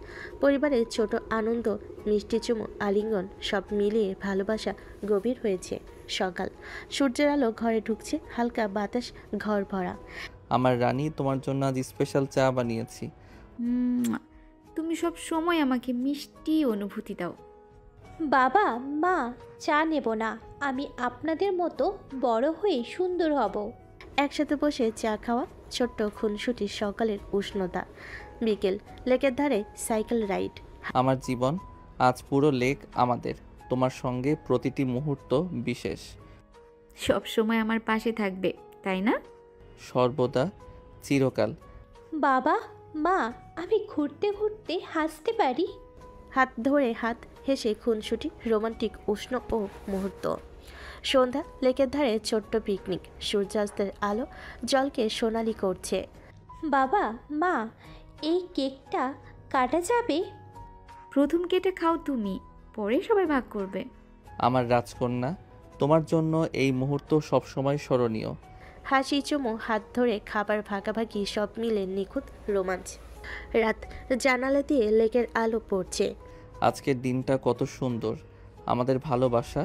পরিবারের ছোট আনন্দ, মিষ্টি চুমু, আলিঙ্গন, সব মিলিয়ে ভালোবাসা গভীর হয়েছে। সকাল, সূর্যের আলো ঘরে ঢুকছে, হালকা বাতাস ঘর ভরা।
আমার রানী, তোমার জন্য আজ স্পেশাল চা বানিয়েছি।
তুমি সব সময় আমাকে মিষ্টি অনুভূতি দাও।
বাবা, মা, চা নেব না, আমি আপনাদের মতো বড় হয়ে সুন্দর হব।
একসাথে বসে চা খাওয়া, ছোট্ট খুনসুটি, সকালের উষ্ণতা। বিকেল, লেকের ধারে সাইকেল রাইড।
আমার জীবন, আজ পুরো লেক আমাদের। তোমার সঙ্গে প্রতিটি মুহূর্ত বিশেষ।
সব সময় আমার পাশে থাকবে, তাই না?
সর্বদা, চিরকাল।
বাবা, মা, আমি ঘুরতে ঘুরতে হাসতে পারি।
হাত ধরে হাত, হেসে খুনসুটি, রোমান্টিক উষ্ণ ও মুহূর্ত। সন্ধ্যা, লেকের ধারে ছোট্ট পিকনিক, সূর্যাস্তের আলো জলকে সোনালি করছে।
বাবা, মা, এই কেকটা কাটা যাবে?
প্রথম কেটে খাও তুমি, পরে সবাই ভাগ করবে।
আমার রাজকন্যা, তোমার জন্য এই মুহূর্ত সবসময় স্মরণীয়।
হাসি, চুমু, হাত ধরে খাবার ভাগাভাগি, সব মিলে নিখুঁত রোমাঞ্চ। রাত, জানালা দিয়ে লেকের আলো পড়ছে।
আজকের দিনটা কত সুন্দর। আমাদের ভালোবাসা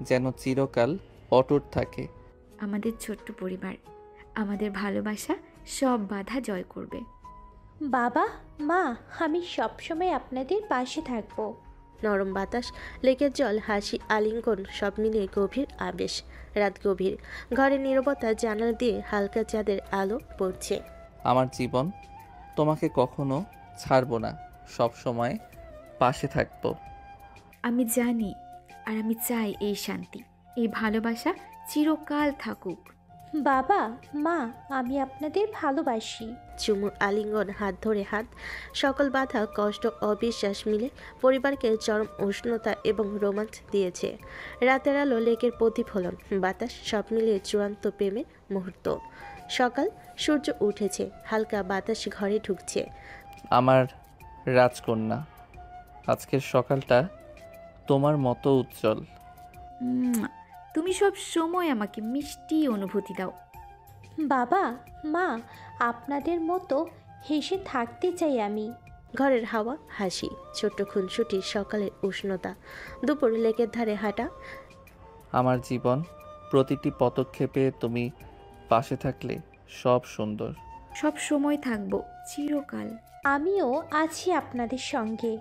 যেন চিরকাল অটুট থাকে।
আমাদের ছোট্ট পরিবার আমাদের ভালোবাসা সব বাধা জয় করবে।
বাবা, মা, আমি সবসময় আপনাদের পাশে থাকবো।
নরম বাতাস, লেকের জল, হাসি, আলিঙ্গন সব মিলিয়ে গভীর আবেশ। রাত গভীর, ঘরের নীরবতা, জানালা দিয়ে হালকা চাঁদের আলো পড়ছে।
আমার জীবন, তোমাকে কখনো ছাড়বো না, সব সময় পাশে থাকবো।
আমি জানি, আর আমি চাই এই শান্তি, এই ভালোবাসা চিরকাল থাকুক।
বাবা, মা, আমি আপনাদের ভালোবাসি।
চুমু, আলিঙ্গন, হাত ধরে হাত, সকল বাধা, কষ্ট, অবিশ্বাস মিলে পরিবারকে চরম উষ্ণতা এবং রোমাঞ্চ দিয়েছে। রাতের আলো, লেকের প্রতিফলন, বাতাস সব মিলিয়ে চূড়ান্ত প্রেমের মুহূর্ত। সকাল, সূর্য উঠেছে, হালকা বাতাস ঘরে ঢুকছে।
আমার রাজকন্যা, আজকের সকালটা তোমার মতো উজ্জ্বল।
উম, তুমি সব সময় আমাকে মিষ্টি অনুভূতি দাও।
বাবা, মা, আপনাদের মতো হেসে থাকতে চাই আমি।
ঘরের হাওয়া, হাসি, ছোট্ট খুনসুটি, সকালের উষ্ণতা, দুপুর লেকের ধারে হাঁটা।
আমার জীবন, প্রতিটি পদক্ষেপে তুমি পাশে থাকলে সব সুন্দর।
সব সময় থাকবো, চিরকাল।
আমিও আছি আপনাদের সঙ্গে।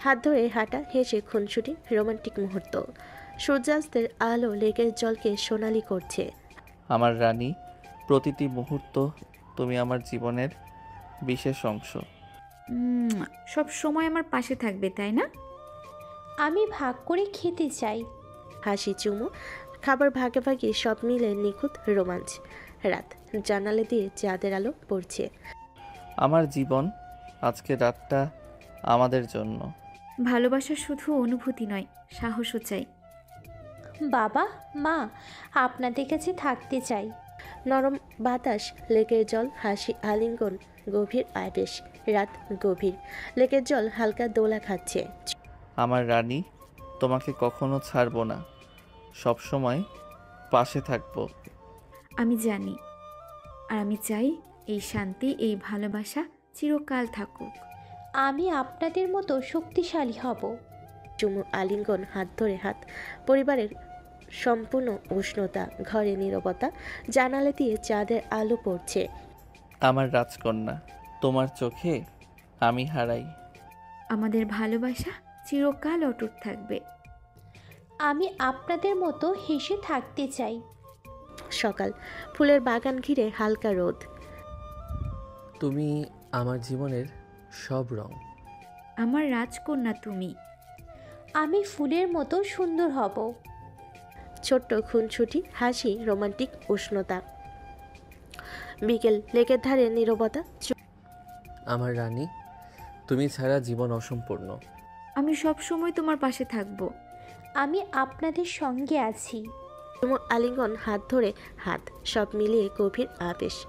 হাত ধরে হাঁটা, হেসে খুনসুটি, রোমান্টিক মুহূর্ত। সূর্যাস্তের আলো লেকের জলকে সোনালি করছে।
আমার রানী, প্রতিটি মুহূর্ত তুমি আমার জীবনের বিশেষ অংশ।
সব সময় আমার পাশে থাকবে, তাই না?
আমি ভাগ করে খেতে চাই।
হাসি, চুমু, খাবার ভাগাভাগি সব মিলে নিখুঁত রোমাঞ্চ। রাত, জানালা দিয়ে চাঁদের আলো পড়ছে।
আমার জীবন, আজকের রাতটা আমাদের জন্য।
ভালোবাসা শুধু অনুভূতি নয়, সাহসও চাই।
বাবা, মা, আপনাদের কাছে থাকতে চাই।
নরম বাতাস, লেকের জল, হাসি, আলিঙ্গন, গভীর আবেশ। রাত গভীর, লেকের জল হালকা দোলা খাচ্ছে।
আমার রানী, তোমাকে কখনো ছাড়বো না, সব সময় পাশে থাকবো।
আমি জানি, আর আমি চাই এই শান্তি, এই ভালোবাসা চিরকাল থাকুক।
আমি আপনাদের মতো শক্তিশালী হব।
চুমু, আলিঙ্গন, হাত ধরে হাত, পরিবারের সম্পূর্ণ উষ্ণতা, ঘরে নীরবতা, জানালা দিয়ে চাঁদের আলো পড়ছে।
আমার রাজকন্যা, তোমার চোখে আমি হারাই।
আমাদের ভালোবাসা চিরকাল অটুট থাকবে।
আমি আপনাদের মতো হেসে থাকতে চাই।
সকাল, ফুলের বাগান ঘিরে হালকা রোদ।
তুমি আমার জীবনের সব রং।
আমার রাজকন্যা তুমি।
আমি ফুলের মতো সুন্দর হব।
ছোট্ট খুনছুটি, হাসি, রোমান্টিক উষ্ণতা। বিকেল, লেকের ধারে নীরবতা।
আমার রানী, তুমি ছাড়া জীবন অসম্পূর্ণ।
আমি সব সময় তোমার পাশে থাকবো।
আমি আপনাদের সঙ্গে আছি।
চুমু, আলিঙ্গন, হাত ধরে হাত, সব মিলিয়ে গভীর আবেশ।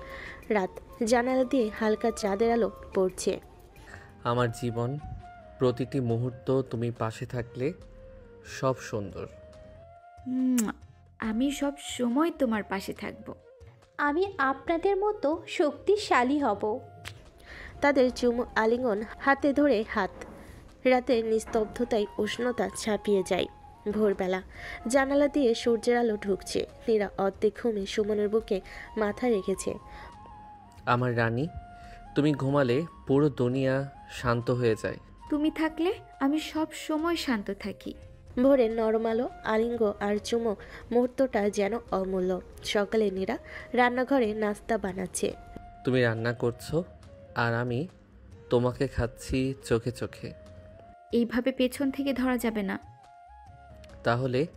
রাত, জানালা দিয়ে হালকা চাঁদের আলো পড়ছে।
আমার জীবন, প্রতিটি মুহূর্ত তুমি পাশে থাকলে সব সুন্দর।
আমি সব সময় তোমার পাশে থাকবো।
আমি আপনাদের মতো শক্তিশালী হব।
তাদের চুমু, আলিঙ্গন, হাতে ধরে হাত। রাতের নিস্তব্ধতায় উষ্ণতা ছাপিয়ে যায়। ভোরবেলা, জানালা দিয়ে সূর্যের আলো ঢুকছে। নীরা অর্ধেক ঘুমে সুমনের বুকে মাথা রেখেছে।
আমার রানী, তুমি ঘুমালে পুরো দুনিয়া শান্ত হয়ে যায়।
তুমি থাকলে আমি সব সময় শান্ত থাকি।
ভোরের নরম আলো, আলিঙ্গ আর চুমো, মুহূর্তটা যেন অমূল্য। সকালে নীরা রান্নাঘরে নাস্তা বানাচ্ছে।
তুমি রান্না করছো আর আমি তোমাকে খাচ্ছি চোখে চোখে।
এইভাবে পেছন থেকে ধরা যাবে না।
তাহলে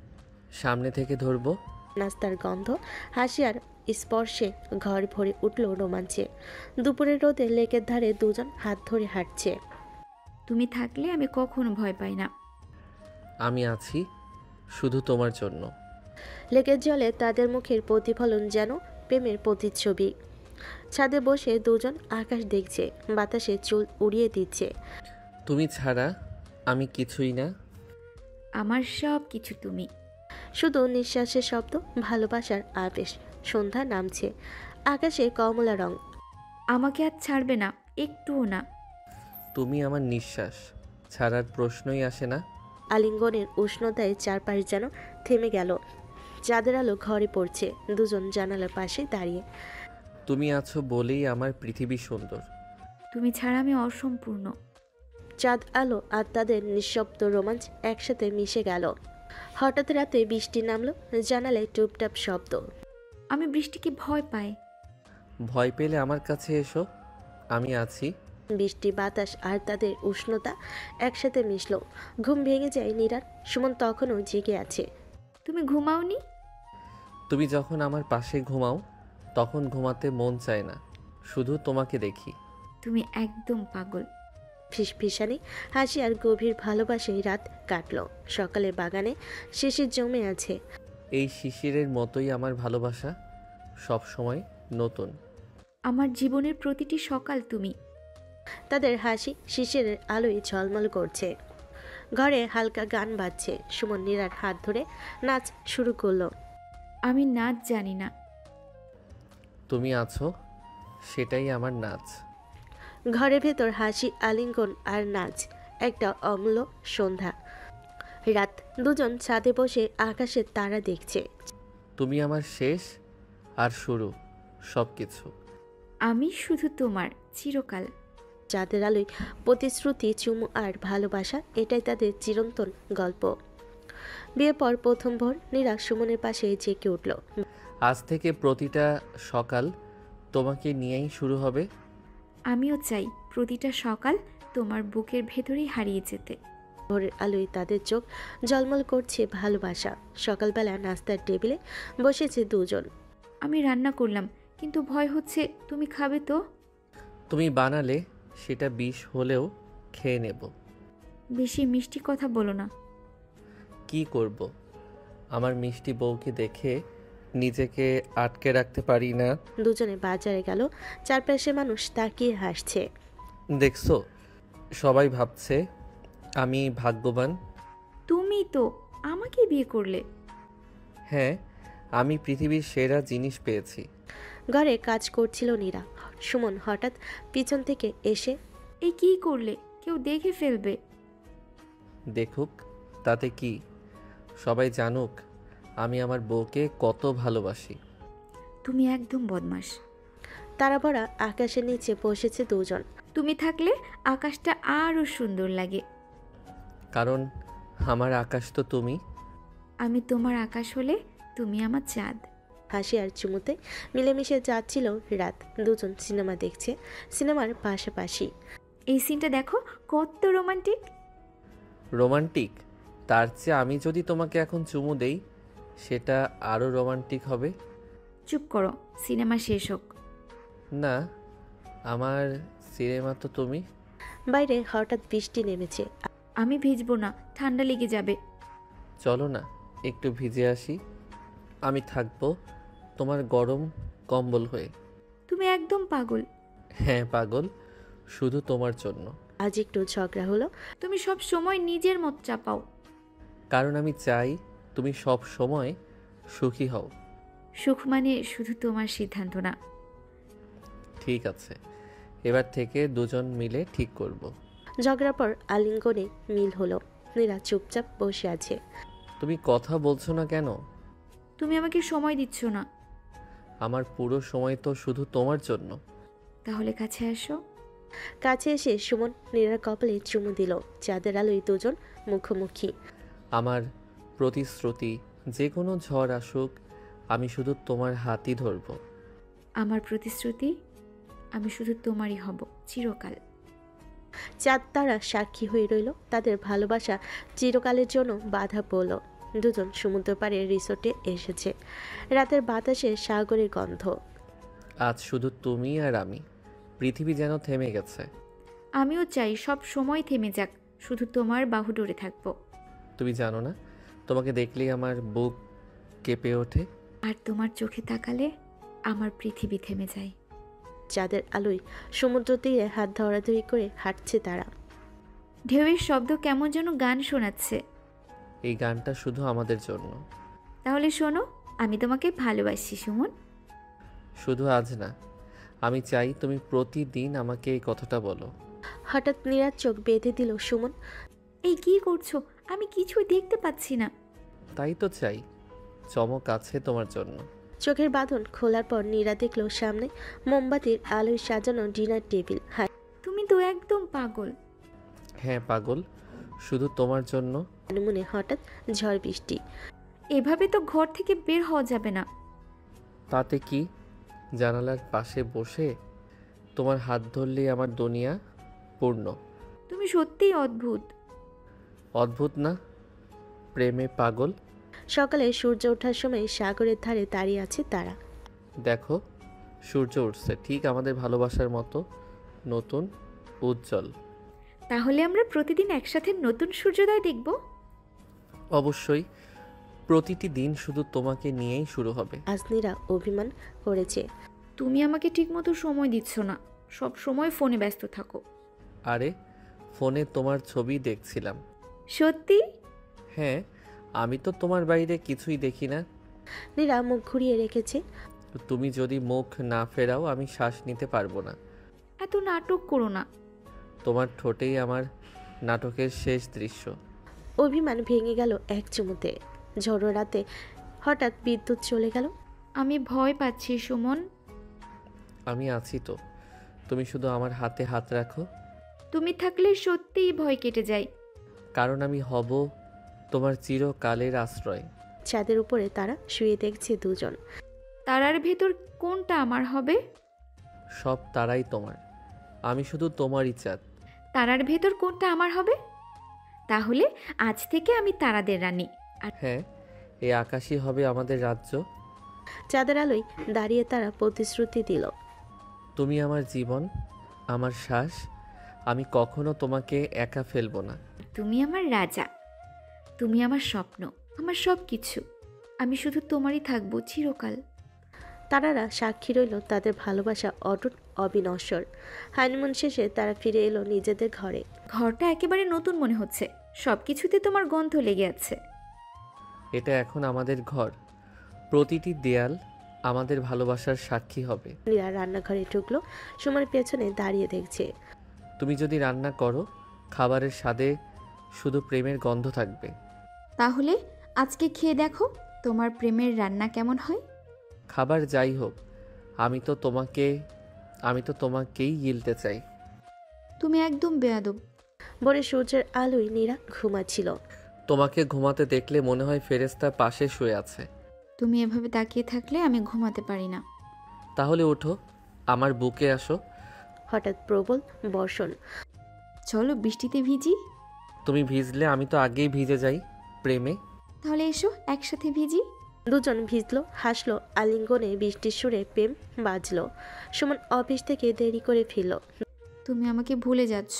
সামনে থেকে ধরবো।
নাস্তার গন্ধ, হাসি আর স্পর্শে ঘর ভরে উঠল রোমাঞ্চে। দুপুরের রোদে লেকের ধারে দুজন হাত ধরে হাঁটছে।
তুমি থাকলে আমি কখনো ভয় পাই না।
আমি আছি শুধু তোমার জন্য।
লেকের জলে তাদের মুখের প্রতিফলন যেন প্রেমের প্রতিচ্ছবি। ছাদে বসে দুজন আকাশ দেখছে, বাতাসে চুল উড়িয়ে দিচ্ছে।
তুমি ছাড়া আমি কিছুই না।
আমার সব কিছু তুমি।
শুধু নিঃশ্বাসের শব্দ, ভালোবাসার আবেশ। সন্ধ্যা নামছে, আকাশে কমলা রং।
আমাকে আর ছাড়বে না, একটুও না।
তুমি আমার নিঃশ্বাস, ছাড়ার প্রশ্নই আসে না।
আলিঙ্গনের উষ্ণতায় চারপাশ যেন থেমে গেল। চাঁদের আলো ঘরে পড়ছে। দুজন জানালার পাশে দাঁড়িয়ে।
তুমি আছো বলেই আমার পৃথিবী সুন্দর।
তুমি ছাড়া আমি অসম্পূর্ণ।
চাঁদ আলো আর তাদের নিঃশব্দ রোমাঞ্চ একসাথে মিশে গেল। হঠাৎ রাতে বৃষ্টি নামলো, জানালায় টুপটাপ শব্দ।
আমি বৃষ্টিকে ভয় পাই।
ভয় পেলে আমার কাছে এসো, আমি আছি।
বৃষ্টি, বাতাস আর তাদের উষ্ণতা একসাথে মিশলো। ঘুম ভেঙে যায় নীরার। সুমন তখনও জেগে আছে।
তুমি ঘুমাওনি?
তুমি যখন আমার পাশে ঘুমাও তখন ঘুমাতে মন চায় না, শুধু তোমাকে দেখি।
তুমি একদম পাগল।
ফিসফিসানি হাসি আর গভীর ভালোবাসায় রাত কাটলো। সকালে বাগানে শিশির জমে আছে।
এই শিশিরের মতোই আমার ভালোবাসা, সব সময় নতুন।
আমার জীবনের প্রতিটি সকাল তুমি।
তাদের হাসি শিশিরের আলোয় ঝলমল করছে। ঘরে হালকা গান বাজছে। সুমন নীরার হাত ধরে নাচ শুরু করলো।
আমি নাচ জানি না।
তুমি আছো, সেটাই আমার নাচ।
ঘরের ভেতর হাসি, আলিঙ্গন আর নাচ। একটা অম্ল সন্ধ্যা রাত। দুজন ছাদে বসে আকাশের তারা দেখছে।
তুমি আমার শেষ আর শুরু, সব কিছু।
আমি শুধু তোমার, চিরকাল।
চাঁদের আলোয় প্রতিশ্রুতি, চুমু আর ভালোবাসা, এটাই তাদের চিরন্তন গল্প। বিয়ের পর প্রথম ভোর নীরা সুমনের পাশে জেগে উঠল।
আজ থেকে প্রতিটা সকাল তোমাকে নিয়েই শুরু হবে।
আমিও চাই প্রতিটা সকাল তোমার বুকের ভেতরেই হারিয়ে যেতে।
ভোরের আলোয় তাদের চোখ ঝলমল করছে ভালোবাসা। সকালবেলা নাস্তার টেবিলে বসেছে দুজন।
আমি রান্না করলাম, কিন্তু ভয় হচ্ছে তুমি খাবে তো।
তুমি বানালে সেটা বিষ হলেও খেয়ে নেব।
বেশি মিষ্টি কথা বলো না।
কি করব, আমার মিষ্টি বউকে দেখে নিজেকে আটকে রাখতে পারি না।
দুজনে বাজারে গেল। চারপাশে মানুষ তাকিয়ে হাসছে।
দেখছো, সবাই ভাবছে আমি ভাগ্যবান।
তুমি তো আমাকে বিয়ে করলে।
হ্যাঁ, আমি পৃথিবীর সেরা জিনিস পেয়েছি।
ঘরে কাজ করছিল নীরা। সুমন হঠাৎ পিছন থেকে এসে,
এই কি করলে? কেউ দেখে ফেলবে।
দেখুক, তাতে কি? সবাই জানুক আমি আমার বউকে কত ভালোবাসি।
তুমি একদম বদমাশ।
তারা ভরা আকাশের নিচে বসেছে দুজন।
তুমি থাকলে আকাশটা আরো সুন্দর লাগে।
কারণ আমার আকাশ তো তুমি।
আমি তোমার আকাশ হলে তুমি আমার চাঁদ।
হাসি আর চুমুতে মিলেমিশে যাচ্ছিল রাত। দুজন সিনেমা দেখছে, সিনেমার পাশাপাশি।
এই সিনটা দেখো, কত রোমান্টিক।
রোমান্টিক? তার চেয়ে আমি যদি তোমাকে এখন চুমু দেই সেটা আরও রোমান্টিক হবে।
চুপ করো, সিনেমা শেষ হোক।
না, আমার সিনেমা তো তুমি।
বাইরে হঠাৎ বৃষ্টি নেমেছে।
আমি ভিজবো না, ঠান্ডা লেগে যাবে।
চলো না একটু ভিজে আসি, আমি থাকবো তোমার গরম কম্বল হয়ে।
তুমি একদম পাগল।
হ্যাঁ পাগল, শুধু তোমার জন্য।
আজ একটু ঝগড়া হলো।
তুমি সব সময় নিজের মত চাপাও।
কারণ আমি চাই তুমি সব সময় সুখী হও।
সুখ মানে শুধু তোমার সিদ্ধান্ত না।
ঠিক আছে, এবার থেকে দুজন মিলে ঠিক করব।
ঝগড়ার পর আলিঙ্গনে মিল হলো। নীরা চুপচাপ বসে আছে।
তুমি কথা বলছো না কেন?
তুমি আমাকে সময় দিচ্ছ না।
আমার পুরো সময় তো শুধু তোমার জন্য।
তাহলে কাছে আসো।
কাছে এসে সুমন নীরার কপালে চুমু দিল। চাঁদের আলোয় দুজন মুখোমুখি।
আমার প্রতিশ্রুতি, যে কোনো ঝড় আসুক আমি শুধু তোমার হাতই ধরব।
আমার প্রতিশ্রুতি, আমি শুধু তোমারই হব চিরকাল।
চাঁদ তারা সাক্ষী হয়ে রইল। তাদের ভালোবাসা চিরকালের জন্য বাধা পড়ল। দুজন সমুদ্র পাড়ে রিসোর্টে এসেছে। রাতের বাতাসে সাগরের গন্ধ।
আজ শুধু তুমি আর আমি, পৃথিবী যেন থেমে গেছে।
আমিও চাই সব সময় থেমে যাক, শুধু তোমার বাহু ডোরে থাকবো।
তুমি জানো না, তোমাকে দেখলেই আমার বুক কেঁপে ওঠে।
আর তোমার চোখে তাকালে আমার পৃথিবী থেমে যায়।
চাঁদের আলোয় সমুদ্র তীরে হাত ধরাধরি করে হাঁটছে তারা।
ঢেউয়ের শব্দ কেমন যেন গান শোনাচ্ছে।
এই গানটা শুধু আমাদের জন্য।
তাহলে শোনো, আমি তোমাকে ভালোবাসি সুমন।
শুধু আজ না, আমি চাই তুমি প্রতিদিন আমাকে এই কথাটা বলো।
হঠাৎ নীরার চোখ বেঁধে দিল সুমন।
এই কি করছো? আমি কিছুই দেখতে পাচ্ছি না।
তাই তো চাই, চমক আছে তোমার জন্য।
চোখের বাঁধন খোলার পর নীরা দেখল সামনে মোমবাতির আলোয় সাজানো ডিনার টেবিল।
তুমি তো একদম পাগল।
হ্যাঁ পাগল, শুধু তোমার জন্য।
হানিমুনে হঠাৎ ঝড় বৃষ্টি।
এভাবে তো ঘর থেকে বের হওয়া যাবে না।
তাতে কি, জানালার পাশে বসে তোমার হাত ধরলেই আমার দুনিয়া পূর্ণ।
তুমি সত্যিই অদ্ভুত।
অদ্ভুত না, প্রেমে পাগল।
সকালে সূর্য ওঠার সময় সাগরের ধারে দাঁড়িয়ে আছে তারা।
দেখো, সূর্য উঠছে ঠিক আমাদের ভালোবাসার মতো, নতুন, উজ্জ্বল।
তাহলে আমরা প্রতিদিন একসাথে নতুন সূর্যোদয় দেখব।
অবশ্যই, প্রতিটি দিন শুধু তোমাকে নিয়েই শুরু হবে।
আজ নীরা অভিমান করেছে।
তুমি আমাকে ঠিকমতো সময় দিচ্ছ না, সব সময় ফোনে ব্যস্ত থাকো।
আরে, ফোনে তোমার ছবি দেখছিলাম।
সত্যি?
হ্যাঁ, আমি তো তোমার বাইরে কিছুই দেখি না।
নীরা মুখ ঘুরিয়ে রেখেছে।
তুমি যদি মুখ না ফেরাও আমি শ্বাস নিতে পারবো না।
এত নাটক করো না।
তোমার ঠোঁটেই আমার নাটকের শেষ দৃশ্য।
অভিমান ভেঙে গেল এক চুমুতে। ঝড়ো রাতে হঠাৎ বিদ্যুৎ চলে গেল।
আমি ভয় পাচ্ছি সুমন।
আমি আছি তো, তুমি শুধু আমার হাতে হাত রাখো।
তুমি থাকলে সত্যিই ভয় কেটে যায়।
কারণ আমি হব তোমার চিরকালের আশ্রয়।
ছাদের উপরে তারা শুয়ে দেখছে দুজন।
তারার ভেতর কোনটা আমার হবে?
সব তারাই তোমার, আমি শুধু তোমারই চাঁদ।
তারার ভেতর কোনটা আমার হবে? তাহলে আজ থেকে আমি তারাদের রানী।
হ্যাঁ, এই আকাশই হবে আমাদের রাজ্য।
চাঁদের আলোয় দাঁড়িয়ে তারা প্রতিশ্রুতি দিল।
তুমি আমার জীবন, আমার শ্বাস, আমি কখনো তোমাকে একা ফেলবো না।
তুমি আমার রাজা, তুমি আমার স্বপ্ন, আমার সব কিছু। আমি শুধু তোমারই থাকবো চিরকাল।
তারারা সাক্ষী রইল তাদের ভালোবাসা অটুট, অবিনশ্বর। হানিমুন শেষে তারা ফিরে এলো নিজেদের ঘরে।
ঘরটা একেবারে নতুন মনে হচ্ছে, সব কিছুতে তোমার গন্ধ লেগে আছে।
এটা এখন আমাদের ঘর, প্রতিটি দেয়াল আমাদের ভালোবাসার সাক্ষী হবে।
নীরা রান্নাঘরে ঢুকলো। সুমন পেছনে দাঁড়িয়ে দেখছে।
তুমি যদি রান্না করো, খাবারের স্বাদে শুধু প্রেমের গন্ধ থাকবে।
তাহলে আজকে খেয়ে দেখো তোমার প্রেমের রান্না কেমন হয়।
খাবার যাই হোক, আমি তো তোমাকেই গিলতে চাই।
তুমি একদম বেয়াদব।
ভোরে সূর্যের আলোয় নীরা ঘুমাচ্ছিল।
তোমাকে ঘুমাতে দেখলে মনে হয় ফেরেশতা পাশে শুয়ে আছে।
তুমি এভাবে তাকিয়ে থাকলে আমি ঘুমাতে পারি না।
তাহলে ওঠো, আমার বুকে আসো।
হঠাৎ প্রবল বর্ষণ।
চলো বৃষ্টিতে ভিজি।
তুমি ভিজলে আমি তো আগেই ভিজে যাই প্রেমে।
তাহলে এসো একসাথে ভিজি।
দুজন ভিজলো, হাসলো, আলিঙ্গনে বৃষ্টির সুরে প্রেম বাজলো। সুমন অফিস থেকে দেরি করে ফিরল।
তুমি আমাকে ভুলে যাচ্ছ।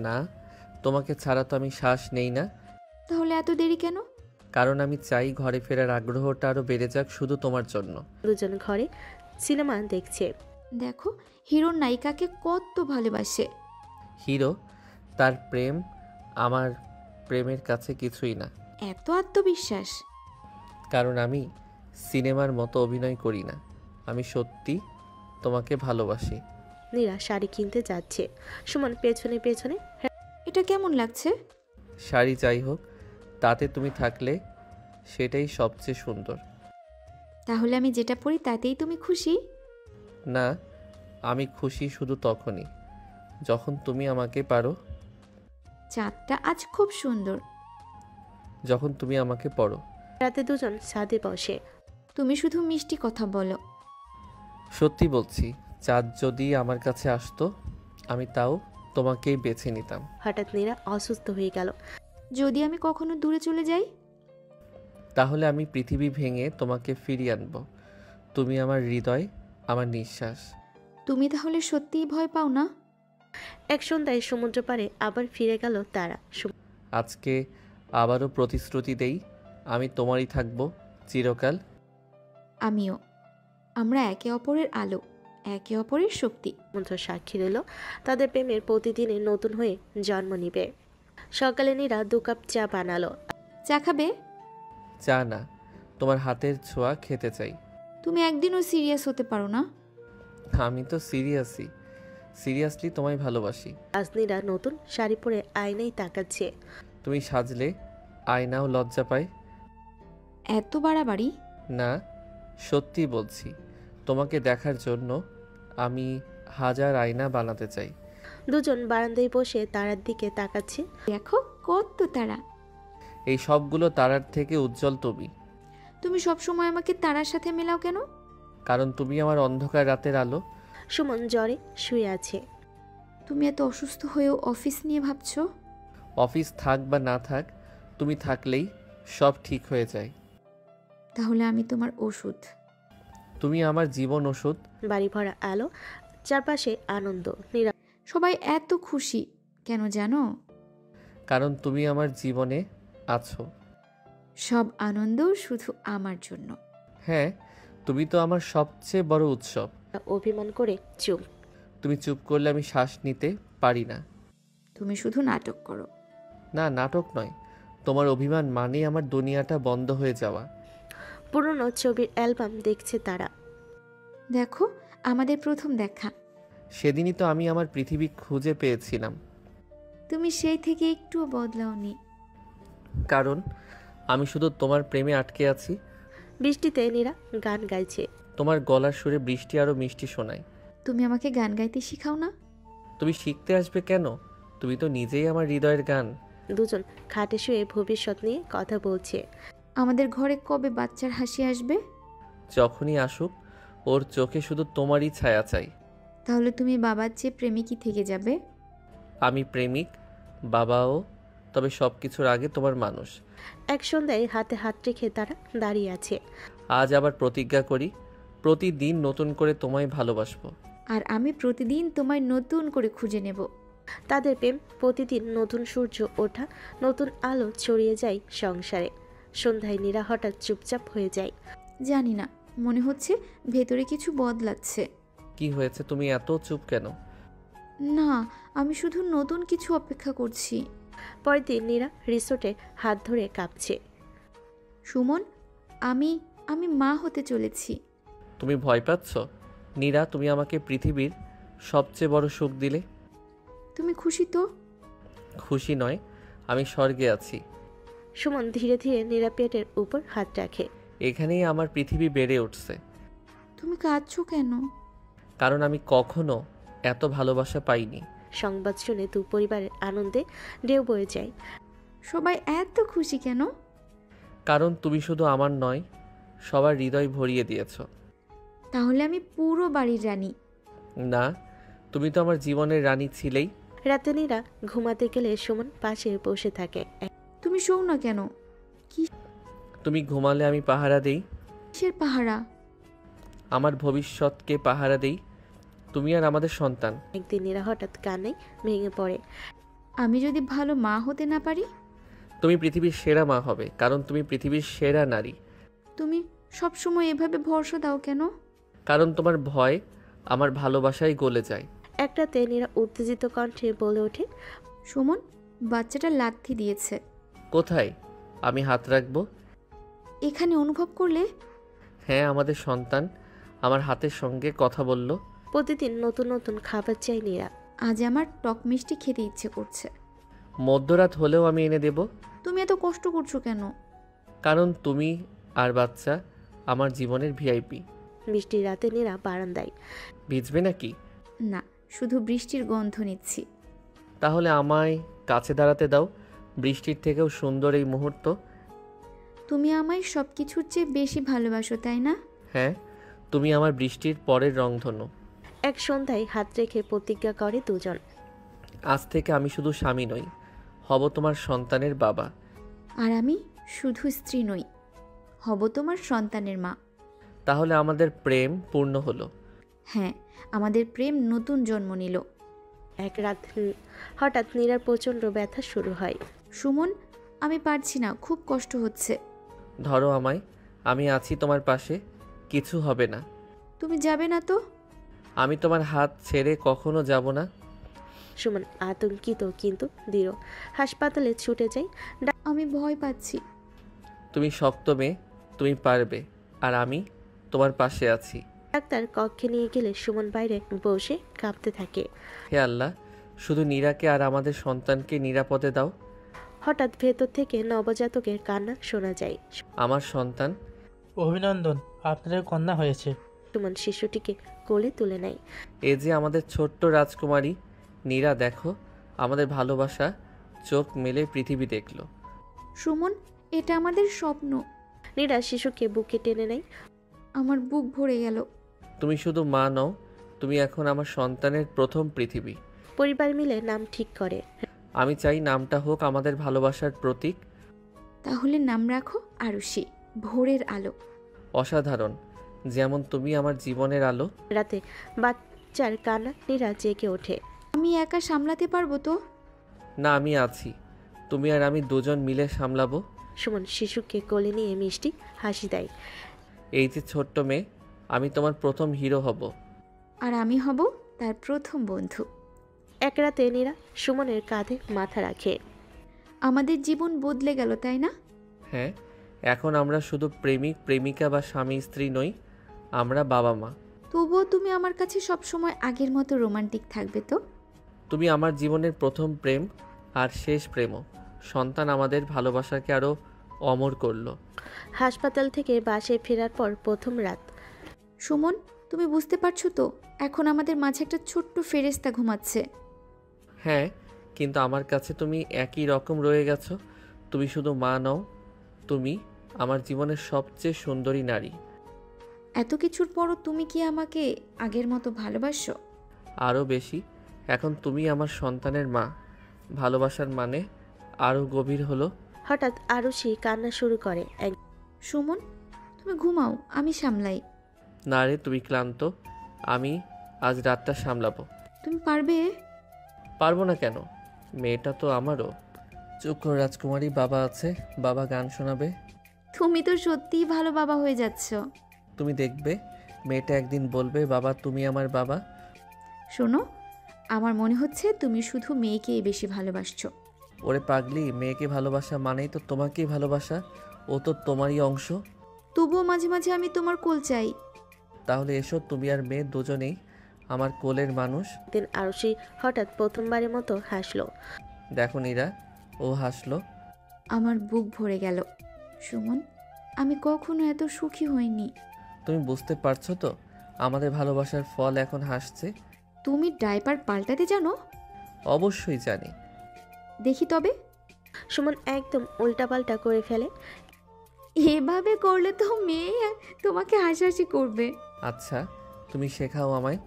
না, তোমাকে ছাড়া তো আমি শ্বাস নেই না।
তাহলে এত দেরি কেন?
কারণ আমি চাই ঘরে ফেরার আগ্রহটা আরও বেড়ে যাক শুধু তোমার জন্য।
দুজন ঘরে সিনেমা দেখছে।
দেখো হিরোর নায়িকাকে কত ভালোবাসে।
হিরো, তার প্রেম আমার প্রেমের কাছে কিছুই না।
এত আত্মবিশ্বাস।
কারণ আমি সিনেমার মতো অভিনয় করি না, আমি সত্যি তোমাকে ভালোবাসি।
নীরা শাড়ি কিনতে যাচ্ছে। সুমন পেছনে পেছনে।
এটা কেমন লাগছে?
শাড়ি যাই হোক, তাতে তুমি থাকলে সেটাই সবচেয়ে সুন্দর।
তাহলে আমি যেটা পরি তাতেই তুমি খুশি?
না, আমি খুশি শুধু তখনই যখন তুমি আমাকে পারো।
চাঁদটা আজ খুব সুন্দর।
যখন তুমি আমাকে পড়ো।
রাতে দুজন ছাদে বসে।
তুমি শুধু মিষ্টি কথা বলো।
সত্যি বলছি, চাঁদ যদি আমার কাছে আসতো আমি তাও তোমাকেই বেছে নিতাম।
হঠাৎ নীরা অসুস্থ হয়ে গেল।
যদি আমি কখনো দূরে চলে যাই?
তাহলে আমি পৃথিবী ভেঙে তোমাকে ফিরিয়ে আনবো। তুমি আমার হৃদয়, আমার নিঃশ্বাস।
তুমি তাহলে সত্যিই ভয় পাও না?
এক সন্ধ্যায় সমুদ্র পাড়ে আবার ফিরে গেল তারা।
আজকে আবারও প্রতিশ্রুতি দেই, আমি তোমারই থাকবো চিরকাল।
আমিও। আমরা একে অপরের আলো, একে অপরের শক্তি।
সমুদ্র সাক্ষী রইল তাদের প্রেমের প্রতিদিনে নতুন হয়ে জন্ম নিবে। সকালে নীরা 2 কাপ চা বানালো।
চা খাবে?
চা না, তোমার হাতের ছোঁয়া খেতে চাই।
তুমি একদিনও সিরিয়াস হতে পারো না?
আমি তো সিরিয়াসলি তোমায় ভালোবাসি।
আজ নীরা নতুন শাড়ি পরে আয়নায় তাকাচ্ছে।
তুমি সাজলে আয়নাও লজ্জা পায়।
এত বাড়াবাড়ি?
না, সত্যি বলছি, তোমাকে দেখার জন্য আমি হাজার আয়না বানাতে চাই।
দুজন বারান্দায় বসে তারার দিকে তাকাচ্ছে।
দেখো কত তারা।
এই সবগুলো তারার থেকে উজ্জ্বল তুমি।
তুমি সব সময় আমাকে তারার সাথে মেলাও কেন?
কারণ তুমি আমার অন্ধকার রাতের আলো।
সুমন জ্বরে শুয়ে আছে।
তুমি এত অসুস্থ হয়েও অফিস নিয়ে ভাবছো?
অফিস থাক বা না থাক, তুমি থাকলেই সব ঠিক হয়ে যায়।
তাহলে আমি তোমার ওষুধ।
তুমি আমার জীবন ওষুধ।
বাড়ি ভরা আলো, চারপাশে আনন্দ, নীরা।
সবাই এত খুশি কেন জানো?
কারণ তুমি আমার জীবনে আছো।
সব আনন্দ শুধু আমার জন্য।
হ্যাঁ, তুমি তো আমার সবচেয়ে বড় উৎসব।
অভিমান করে চুপ।
তুমি চুপ করলে আমি শ্বাস নিতে পারি না।
তুমি শুধু নাটক করো।
না, নাটক নয়, তোমার অভিমান মানেই আমার দুনিয়াটা বন্ধ হয়ে যাওয়া।
পুরনো ছবির অ্যালবাম দেখছে তারা।
দেখো আমাদের প্রথম দেখা।
সেদিনই তো আমি আমার পৃথিবী খুঁজে পেয়েছিলাম।
তুমি সেই থেকে একটুও বদলাওনি।
কারণ আমি শুধু তোমার প্রেমে আটকে আছি।
বৃষ্টিতে নীরা গান গাইছে।
তোমার গলার সুরে বৃষ্টি আরও মিষ্টি শোনায়।
তুমি আমাকে গান গাইতে শিখাও না?
তুমি শিখতে আসবে কেন? তুমি তো নিজেই আমার হৃদয়ের গান।
দুজন খাটে শুয়ে ভবিষ্যৎ নিয়ে কথা বলছে।
আমাদের ঘরে কবে বাচ্চার হাসি আসবে?
যখনই আসুক, ওর চোখে শুধু তোমারই ছায়া চাই।
তাহলে তুমি বাবার চেয়ে প্রেমিকই থেকে যাবে?
আমি প্রেমিক, বাবাও, তবে সব কিছুর আগে তোমার মানুষ।
এক সন্ধ্যায় হাতে হাত রেখে তারা দাঁড়িয়ে আছে।
আজ আবার প্রতিজ্ঞা করি, প্রতিদিন নতুন করে তোমায় ভালোবাসবো।
আর আমি প্রতিদিন তোমায় নতুন করে খুঁজে নেব।
তাদের প্রেম প্রতিদিন নতুন সূর্য ওঠা, নতুন আলো ছড়িয়ে যায় সংসারে। সন্ধ্যায় নীরা হঠাৎ চুপচাপ হয়ে যায়।
জানি না, মনে হচ্ছে ভেতরে কিছু বদলাচ্ছে।
কি হয়েছে, তুমি এত চুপ কেন?
না, আমি শুধু নতুন কিছু অপেক্ষা করছি।
পরের দিন নীরা রিসোর্টে হাত ধরে কাঁপছে।
সুমন, আমি আমি মা হতে চলেছি।
তুমি ভয় পাচ্ছ? নীরা, তুমি আমাকে পৃথিবীর সবচেয়ে বড় সুখ দিলে।
তুমি খুশি তো?
খুশি নয়, আমি স্বর্গে আছি।
সুমন ধীরে ধীরে নীরা পেটের উপর হাত রাখে।
এখানেই আমার পৃথিবী বেড়ে উঠছে।
তুমি কাঁদছো কেন?
কারণ আমি কখনো এত ভালোবাসা পাইনি।
সংবাদ শুনে দু পরিবারের আনন্দে ঢেউ বয়ে যায়।
সবাই এত খুশি কেন?
কারণ তুমি শুধু আমার নয়, সবার হৃদয় ভরিয়ে দিয়েছ।
তাহলে আমি পুরো বাড়ির রানী।
না, তুমি তো আমার জীবনের রানী ছিলেই।
রাতে নীরা ঘুমাতে গেলে সুমন পাশে বসে থাকে।
তুমি শোও না কেন?
তুমি ঘুমালে আমি পাহারা দেই।
কিসের পাহারা?
আমার ভবিষ্যৎকে পাহারা দেই, তুমি আর আমাদের সন্তান।
একদিন নীরা হঠাৎ কান্নায় ভেঙে পড়ে।
আমি যদি ভালো মা হতে না পারি?
তুমি পৃথিবীর সেরা মা হবে, কারণ তুমি পৃথিবীর সেরা নারী।
তুমি সবসময় এভাবে ভরসা দাও কেন?
কারণ তোমার ভয় আমার ভালোবাসায় গলে যায়।
এক রাতে নীরা উত্তেজিত কণ্ঠে বলে ওঠে।
সুমন, বাচ্চাটা লাথি দিয়েছে।
কোথায়? আমি হাত রাখবো।
এখানে অনুভব করলে?
হ্যাঁ, আমাদের সন্তান আমার হাতের সঙ্গে কথা বলল।
প্রতিদিন নতুন নতুন খাবার চাই নীরা।
আজ আমার টক মিষ্টি খেতে ইচ্ছে করছে।
মধ্যরাত হলেও আমি এনে দেব।
তুমি এত কষ্ট করছো কেন?
কারণ তুমি আর বাচ্চা আমার জীবনের ভিআইপি।
বৃষ্টির রাতে নীরা বারান্দায়।
ভিজবে নাকি?
না, শুধু বৃষ্টির গন্ধ নিচ্ছি।
তাহলে আমায় কাছে দাঁড়াতে দাও। বৃষ্টির থেকেও সুন্দর এই মুহূর্ত।
তুমি আমায় সব কিছুর চেয়ে বেশি ভালোবাসো, তাই না?
হ্যাঁ, তুমি আমার বৃষ্টির পরের রংধনু।
এক সন্ধ্যায় হাত রেখে প্রতিজ্ঞা করে দুজন।
আজ থেকে আমি শুধু স্বামী নই, হব তোমার সন্তানের বাবা।
আর আমি শুধু স্ত্রী নই, হব তোমার সন্তানের মা।
তাহলে আমাদের প্রেম পূর্ণ হলো।
হ্যাঁ, আমাদের প্রেম নতুন জন্ম নিল।
এক রাত হঠাৎ নীরার প্রচণ্ড ব্যথা শুরু হয়।
সুমন, আমি পারছি না, খুব কষ্ট হচ্ছে।
ধরো আমায়, আমি আছি তোমার পাশে, কিছু হবে না।
তুমি যাবে না তো?
আমি তোমার হাত ছেড়ে কখনো যাব না।
সুমন আতঙ্কিত কিন্তু দৃঢ়। হাসপাতালে ছুটে যায়।
আমি ভয় পাচ্ছি।
তুমি শক্ত মেয়ে, তুমি পারবে, আর আমি তোমার পাশে আছি।
ডাক্তার কক্ষে নিয়ে গেলে সুমন বাইরে বসে কাঁপতে থাকে।
হে আল্লাহ, শুধু নীরাকে আর আমাদের সন্তানকে নিরাপদে দাও।
হঠাৎ ভেতর থেকে নবজাতকের কান্না শোনা যায়।
আমার সন্তান।
অভিনন্দন, আপনাদের কন্যা হয়েছে।
সুমন শিশুটিকে কোলে তুলে নেয়।
এ যে আমাদের ছোট্ট রাজকুমারী,
নীরা দেখো, আমাদের ভালোবাসা চোখ মেলে পৃথিবী দেখলো।
সুমন, এটা আমাদের স্বপ্ন।
নীরা শিশুকে বুকে টেনে নেয়।
আমার বুক ভরে গেল।
তুমি শুধু মা নও, তুমি এখন আমার সন্তানের প্রথম পৃথিবী।
পরিবার মিলে নাম ঠিক করে।
আমি চাই নামটা হোক আমাদের ভালোবাসার প্রতীক।
তাহলে নাম রাখো আরুষি, ভোরের আলো।
অসাধারণ, যেমন তুমি আমার জীবনের আলো।
রাতে বাচ্চার কান্না নীরা জেগে ওঠে।
আমি একা সামলাতে পারবো তো?
না, আমি আছি। তুমি আর আমি দুজন মিলে সামলাবো।
সুমন শিশুকে কোলে নিয়ে মিষ্টি হাসি দেয়।
এই যে ছোট্ট মেয়ে, আমি তোমার প্রথম হিরো হব।
আর আমি হব তার প্রথম বন্ধু।
এক রাতে নীরা সুমনের কাঁধে মাথা রাখে।
আমাদের জীবন বদলে গেল, তাই না?
হ্যাঁ, এখন আমরা শুধু প্রেমিক প্রেমিকা বা স্বামী স্ত্রী নই, আমরা বাবা মা।
তবুও তুমি আমার কাছে সবসময় আগের মতো রোমান্টিক থাকবে তো?
তুমি আমার জীবনের প্রথম প্রেম আর শেষ প্রেমও। সন্তান আমাদের ভালোবাসাকে আরও অমর করলো।
হাসপাতাল থেকে বাসে ফেরার পর প্রথম রাত।
সুমন, তুমি বুঝতে পারছো তো, এখন আমাদের মাঝে একটা ছোট্ট ফেরেশতা ঘুমাচ্ছে।
হ্যাঁ, কিন্তু আমার কাছে তুমি একই রকম রয়ে গেছো। তুমি শুধু মা নও, তুমি আমার জীবনের সবচেয়ে সুন্দরী নারী।
এত কিছুর পরও তুমি কি আমাকে আগের মতো ভালোবাসো?
আরও বেশি। এখন তুমি আমার সন্তানের মা। ভালোবাসার মানে আরও গভীর হলো।
হঠাৎ আরুষি কান্না শুরু করে।
সুমন, তুমি ঘুমাও, আমি সামলাই।
না রে, তুমি ক্লান্ত, আমি আজ রাতটা সামলাবো।
তুমি পারবে?
পারবো না কেন? মেয়েটা তো আমারও। চুপ কর রাজকুমারী, বাবা আছে, বাবা গান শোনাবে।
তুমি তো সত্যিই ভালো বাবা হয়ে যাচ্ছ।
তুমি দেখবে মেয়েটা একদিন বলবে, বাবা তুমি আমার বাবা।
শোনো, আমার মনে হচ্ছে তুমি শুধু মেয়েকেই বেশি ভালোবাসছো।
ওরে পাগলি, মেয়েকে ভালোবাসা মানেই তো তোমাকেই ভালোবাসা। ও তো তোমারই অংশ।
তবুও মাঝে মাঝে আমি তোমার কোল চাই।
তাহলে এসো, তুমি আর মেয়ে দুজনেই আমার কোলের মানুষ।
দিন আরুষি হঠাৎ প্রথমবারের মতো হাসলো।
দেখো নীরা, ও হাসলো।
আমার বুক ভরে গেল। সুমন, আমি কখনো এত সুখী হইনি।
তুমি বুঝতে পারছো তো, আমাদের ভালোবাসার ফল এখন হাসছে।
তুমি ডাইপার পাল্টাতে জানো?
অবশ্যই জানি।
দেখি তবে।
সুমন একদম উল্টাপাল্টা করে ফেলে।
এভাবে করলে তো মেয়ে তোমাকে হাসাহাসি করবে।
আচ্ছা, তুমি শেখাও আমায়।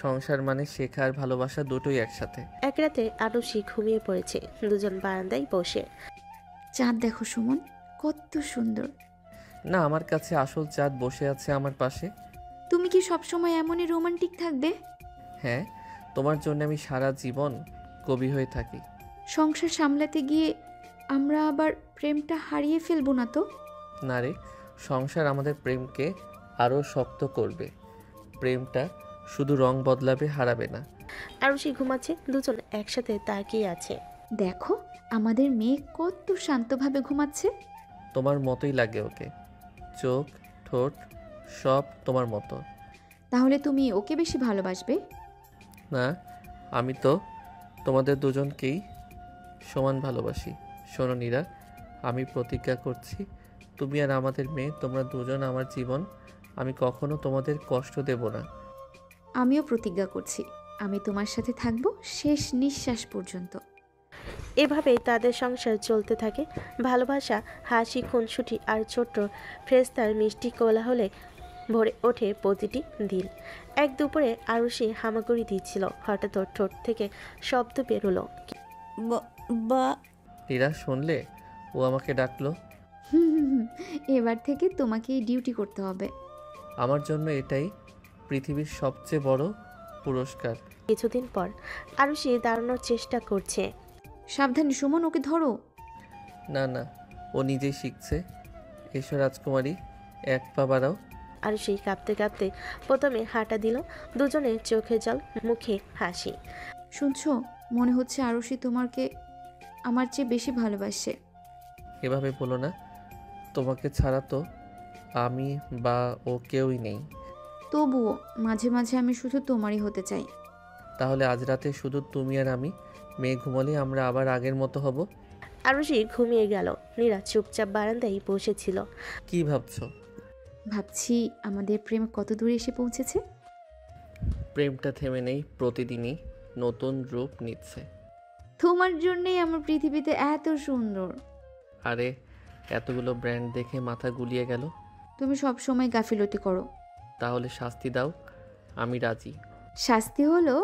সংসার মানে শেখা আর ভালোবাসা দুটোই একসাথে।
এক রাতে আরুষি ঘুমিয়ে পড়েছে। দুজন বারান্দায় বসে।
চাঁদ দেখো সুমন, কত সুন্দর।
না, আমার কাছে আসল চাঁদ বসে আছে আমার পাশে।
তুমি কি সবসময় এমনই রোমান্টিক থাকবে?
হ্যাঁ, তোমার জন্য আমি সারা জীবন কবি হয়ে থাকি।
সংসার সামলাতে গিয়ে আমরা আবার প্রেমটা হারিয়ে ফেলবো না তো?
না রে, সংসার আমাদের প্রেমকে আরও শক্ত করবে। প্রেমটা শুধু রং বদলাবে, হারাবে না।
আরুষি ঘুমাচ্ছে। দুজন একসাথে তাকিয়ে আছে।
দেখো, আমাদের মেয়ে কত শান্তভাবে ঘুমাচ্ছে।
তোমার মতোই লাগে ওকে, চোখ ঠোঁট সব তোমার মতো।
তাহলে তুমি ওকে বেশি ভালোবাসবে?
না, আমি তো তোমাদের দুজনকেই সমান ভালোবাসি। শোনো নীরা, আমি প্রতিজ্ঞা করছি, তুমি আর আমাদের মেয়ে, তোমরা দুজন আমার জীবন। আমি কখনো তোমাদের কষ্ট দেব না।
আমিও প্রতিজ্ঞা করছি, আমি তোমার সাথে থাকবো শেষ নিঃশ্বাস পর্যন্ত।
এভাবেই তাদের সংসার চলতে থাকে। ভালোবাসা, হাসি, খুনসুটি আর ছোট্ট ফ্রেস্তার মিষ্টি কোলাহলে ভরে ওঠে প্রতিটি দিন। এক দুপুরে আরুষি হামাগুড়ি দিচ্ছিল। হঠাৎ ওর ঠোঁট থেকে শব্দ বেরোলো।
নীরা, শুনলে? ও আমাকে ডাকলো।
এবার থেকে তোমাকে এই ডিউটি করতে হবে।
আমার জন্য এটাই পৃথিবীর সবচেয়ে বড় পুরস্কার।
কিছুদিন পর আরুষি দাঁড়ানোর চেষ্টা করছে।
সাবধানে সুমন, ওকে ধরো।
না না, ও নিজেই শিখছে। এসো রাজকুমারী, এক পা বাড়াও।
আরুষি কাঁপতে কাঁপতে প্রথমে হাঁটা দিল। দুজনের চোখে জল, মুখে হাসি।
শুনছো, মনে হচ্ছে আরুষি তোমাকে আমার চেয়ে বেশি ভালোবাসে।
এভাবে বলো না, তোমাকে ছাড়া তো আমি বা ও কেউই নেই।
তবুও মাঝে মাঝে আমি শুধু তোমারই হতে চাই।
তাহলে আজ রাতে শুধু তুমি আর আমি। মেয়ে ঘুমালে আমরা আবার আগের মতো হব।
আরুষি ঘুমিয়ে গেল। নীরা চুপচাপ বারান্দায় বসেছিল।
কি ভাবছো?
ভাবছি আমাদের প্রেম কত দূরে এসে পৌঁছেছে।
প্রেমটা থেমে নেই, প্রতিদিনই নতুন রূপ নিচ্ছে।
তোমার জন্যই আমার পৃথিবীতে এত সুন্দর।
আরে এতগুলো ব্র্যান্ড দেখে মাথা গুলিয়ে গেল।
তুমি সব সময় গাফিলতি করো।
তাহলে শাস্তি দাও, আমি রাজি।
শাস্তি হলো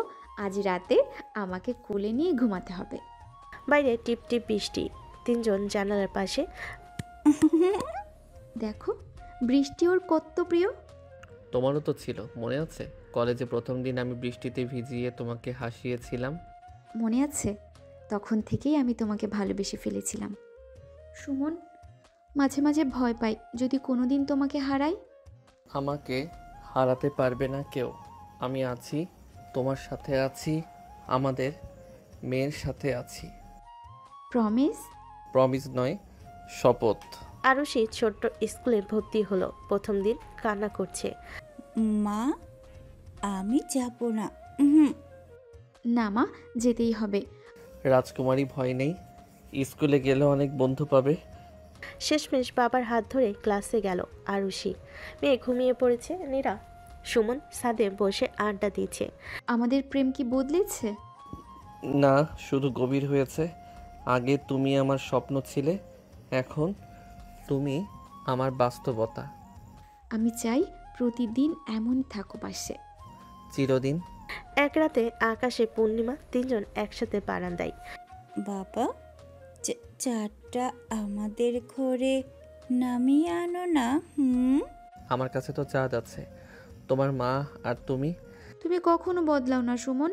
আজ রাতে আমাকে কোলে নিয়ে ঘুমাতে হবে।
বাইরে টিপ টিপ বৃষ্টি। তিনজন জানালার পাশে।
দেখো বৃষ্টি ওর কত প্রিয়।
তোমারও তো ছিল, মনে আছে? কলেজে প্রথম দিন আমি বৃষ্টিতে ভিজিয়ে তোমাকে হাসিয়েছিলাম।
মনে আছে? তখন থেকেই আমি তোমাকে ভালোবেসে ফেলেছিলাম। সুমন, মাঝে মাঝে ভয় পাই যদি কোনোদিন তোমাকে হারাই।
আমাকে হারাতে পারবে না কেউ। আমি আছি, তোমার সাথে আছি, আমাদের মেয়ের সাথে আছি।
প্রমিস?
প্রমিস নয়, শপথ।
আরুষি ছোট্ট স্কুলে ভর্তি হলো। প্রথম দিন কান্না করছে।
মা, আমি যাব না।
না মা, যেতেই হবে।
রাজকুমারী, ভয় নেই, স্কুলে গেলে অনেক বন্ধু পাবে।
শেষমেশ বাবার হাত ধরে ক্লাসে গেল আরুষি। মেয়ে ঘুমিয়ে পড়েছে। নীরা সুমন ছাদে বসে আড্ডা দিচ্ছে।
আমাদের প্রেম কি বদলেছে?
না, শুধু গভীর হয়েছে। আগে তুমি আমার স্বপ্ন ছিলে, এখন তুমি আমার বাস্তবতা।
আমি চাই প্রতিদিন এমন থাকো পাশে।
চিরদিন।
এক রাতে আকাশে পূর্ণিমা। তিনজন একসাথে বারান্দায়।
বাবা, চাটা আমাদের ঘরে নামিয়ে আনো না।
আমার কাছে তো চাঁদ আছে, তোমার মা আর তুমি।
তুমি কখনো বদলাও না সুমন।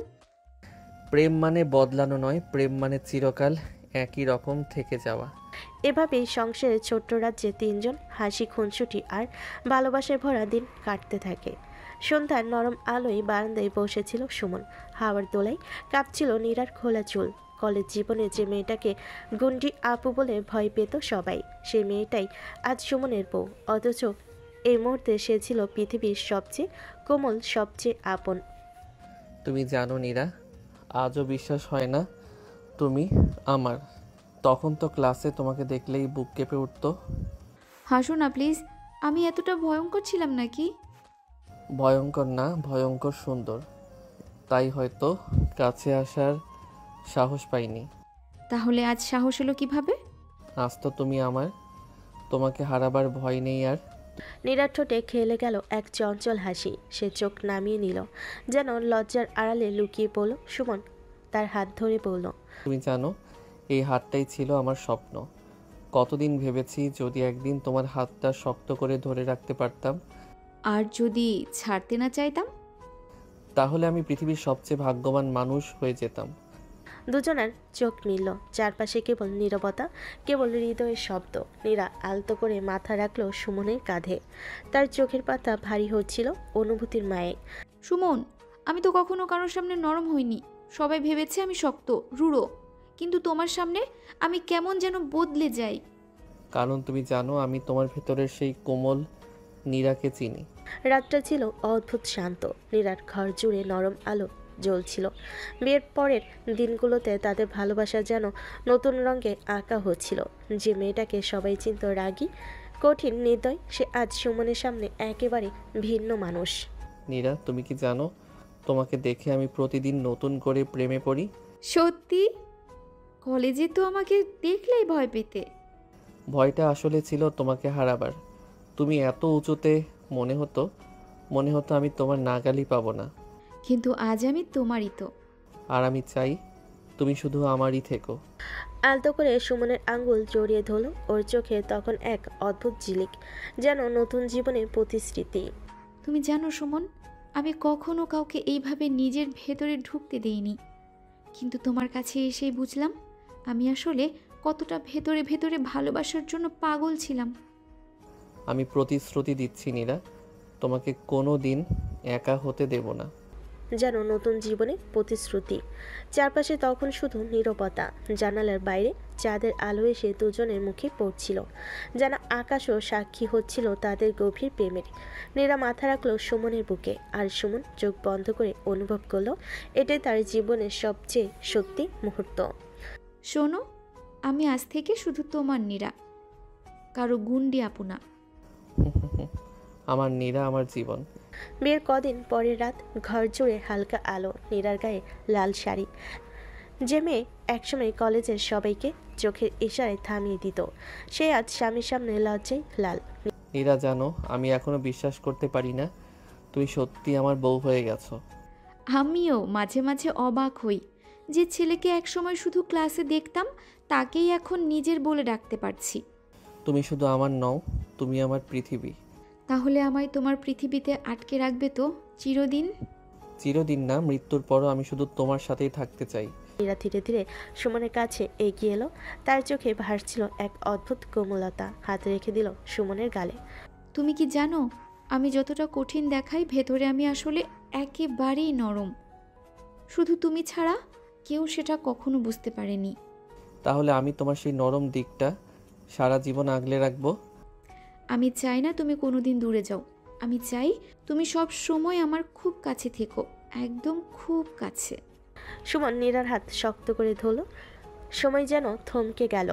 প্রেম মানে বদলানো নয়, প্রেম মানে চিরকাল একই রকম থেকে যাওয়া।
এভাবেই সংসারের ছোট্ট রাজ্যে তিনজন হাসি খুনসুটি আর ভালোবাসায় ভরা দিন কাটতে থাকে। সন্ধ্যার নরম আলোয় বারান্দায় বসেছিল সুমন। হাওয়ার দোলায় কাঁপছিল নীরার খোলা চুল। কলেজ জীবনে যে মেয়েটাকে গুন্ডি আপু বলে ভয় পেত সবাই, সেই মেয়েটাই আজ সুমনের বউ। অথচ এই মুহূর্তে সে ছিল পৃথিবীর সবচেয়ে কোমল, সবচেয়ে আপন।
তুমি জানো নীরা, আজও বিশ্বাস হয় না তুমি আমার। তখন তো ক্লাসে তোমাকে দেখলেই বুক কেঁপে উঠতো।
হাসো না প্লিজ, আমি এতটা ভয়ঙ্কর ছিলাম নাকি?
ভয়ঙ্কর না, ভয়ঙ্কর সুন্দর, তাই হয়তো কাছে আসার সাহস পাইনি।
তাহলে আজ সাহস হলো কিভাবে?
আজ তো তুমি আমার, তোমাকে হারাবার ভয় নেই আর।
নীরার ঠোঁটে খেলে গেল এক চঞ্চল হাসি। সে চোখ নামিয়ে নিল, যেন লজ্জার আড়ালে লুকিয়ে পড়ল। সুমন তার হাত ধরে বলল,
তুমি জানো, এই হাতটাই ছিল আমার স্বপ্ন। কতদিন ভেবেছি যদি একদিন তোমার হাতটা শক্ত করে ধরে রাখতে পারতাম।
আর যদি ছাড়তে না চাইতাম?
তাহলে আমি পৃথিবীর সবচেয়ে ভাগ্যবান মানুষ হয়ে যেতাম।
দুজনের চোখ মিলল। চারপাশে কেবল নীরবতা, কেবল হৃদয়ের শব্দ। নীরা আলতো করে মাথা রাখলো সুমনের কাঁধে। তার চোখের পাতা ভারী হচ্ছিল অনুভূতির মায়ে।
সুমন, আমি তো কখনো কারোর সামনে নরম হইনি। সবাই ভেবেছে আমি শক্ত, রূঢ়, কিন্তু তোমার সামনে আমি কেমন যেন বদলে যাই।
কারণ তুমি জানো, আমি তোমার ভেতরের সেই কোমল নীরাকে চিনি।
রাতটা ছিল অদ্ভুত শান্ত। নীরার ঘর জুড়ে নরম আলো জ্বলছিল। বিয়ের পরের দিনগুলোতে তাদের ভালোবাসা যেন নতুন রঙে আঁকা হচ্ছিল। যে মেয়েটাকে সবাই চিনত রাগী, কঠিন, নির্দয়, সে আজ সুমনের সামনে একেবারে ভিন্ন মানুষ।
নীরা, তুমি কি জানো, তোমাকে দেখে আমি প্রতিদিন নতুন করে প্রেমে পড়ি।
সত্যি? কলেজে তো আমাকে দেখলেই ভয় পেতে।
ভয়টা আসলে ছিল তোমাকে হারাবার। তুমি এত উঁচুতে, মনে হতো আমি তোমার নাগালই পাবো না।
কিন্তু আজ আমি তোমারই তো।
আর আমি চাই তুমি শুধু আমারই থেকো।
আলতো করে সুমনের আঙ্গুল জড়িয়ে ধরল। ওর চোখে তখন এক অদ্ভুত ঝিলিক, যেন নতুন জীবনের প্রতিশ্রুতি।
তুমি জানো সুমন, আমি কখনো কাউকে এইভাবে নিজের ভেতরে ঢুকতে দেইনি, কিন্তু তোমার কাছে এসেই বুঝলাম আমি আসলে কতটা ভেতরে ভেতরে ভালোবাসার জন্য পাগল ছিলাম।
আমি প্রতিশ্রুতি দিচ্ছি নীরা, তোমাকে কোনো দিন একা হতে দেব না।
যেন নতুন জীবনে প্রতিশ্রুতি। চারপাশে তখন শুধু নীরবতা। জানালার বাইরে চাঁদের আলো এসে দুজনের মুখে পড়ছিল, যেন আকাশও সাক্ষী হচ্ছিল তাদের গভীর প্রেমের। নীরা মাথা রাখলো সুমনের বুকে, আর সুমন চোখ বন্ধ করে অনুভব করলো এটাই তার জীবনের সবচেয়ে সত্যি মুহূর্ত।
শোনো, আমি আজ থেকে শুধু তোমার নীরা, কারো গুন্ডি আপু না।
আমার নীরা আমার জীবন।
বিয়ের কদিন পরের রাত, ঘর জুড়ে হালকা আলো, নীরার গায়ে লাল শাড়ি। যে মেয়ে একসময় কলেজের সবাইকে চোখের ইশারায় থামিয়ে দিত, সে আজ স্বামীর সামনে লজ্জায় লাল।
নীরা, জানো আমি এখনো বিশ্বাস করতে পারি না তুই সত্যি আমার বউ হয়ে গেছো।
আমিও মাঝে মাঝে অবাক হই, যে ছেলেকে একসময় শুধু ক্লাসে দেখতাম তাকেই এখন নিজের বলে ডাকতে পারছি।
তুমি শুধু আমার নও, তুমি আমার পৃথিবী।
তাহলে আমায় তোমার পৃথিবীতে আটকে রাখবে তো চিরদিন?
চিরদিন না, মৃত্যুর পরও আমি শুধু তোমার সাথেই থাকতে চাই।
নীরা ধীরে ধীরে সুমনের কাছে এগিয়ে এলো। তার চোখে ভাসছিল এক অদ্ভুত কোমলতা। হাত রেখে দিল সুমনের গালে।
তুমি কি জানো, আমি যতটা কঠিন দেখাই, ভেতরে আমি আসলে একেবারেই নরম। শুধু তুমি ছাড়া কেউ সেটা কখনো বুঝতে পারেনি।
তাহলে আমি তোমার সেই নরম দিকটা সারা জীবন আগলে রাখবো।
আমি চাই না তুমি কোনোদিন দূরে যাও। আমি চাই তুমি সব সময় আমার খুব কাছে থেকো, একদম খুব কাছে।
সুমন নীরার হাত শক্ত করে ধরল। সময় যেন থমকে গেল,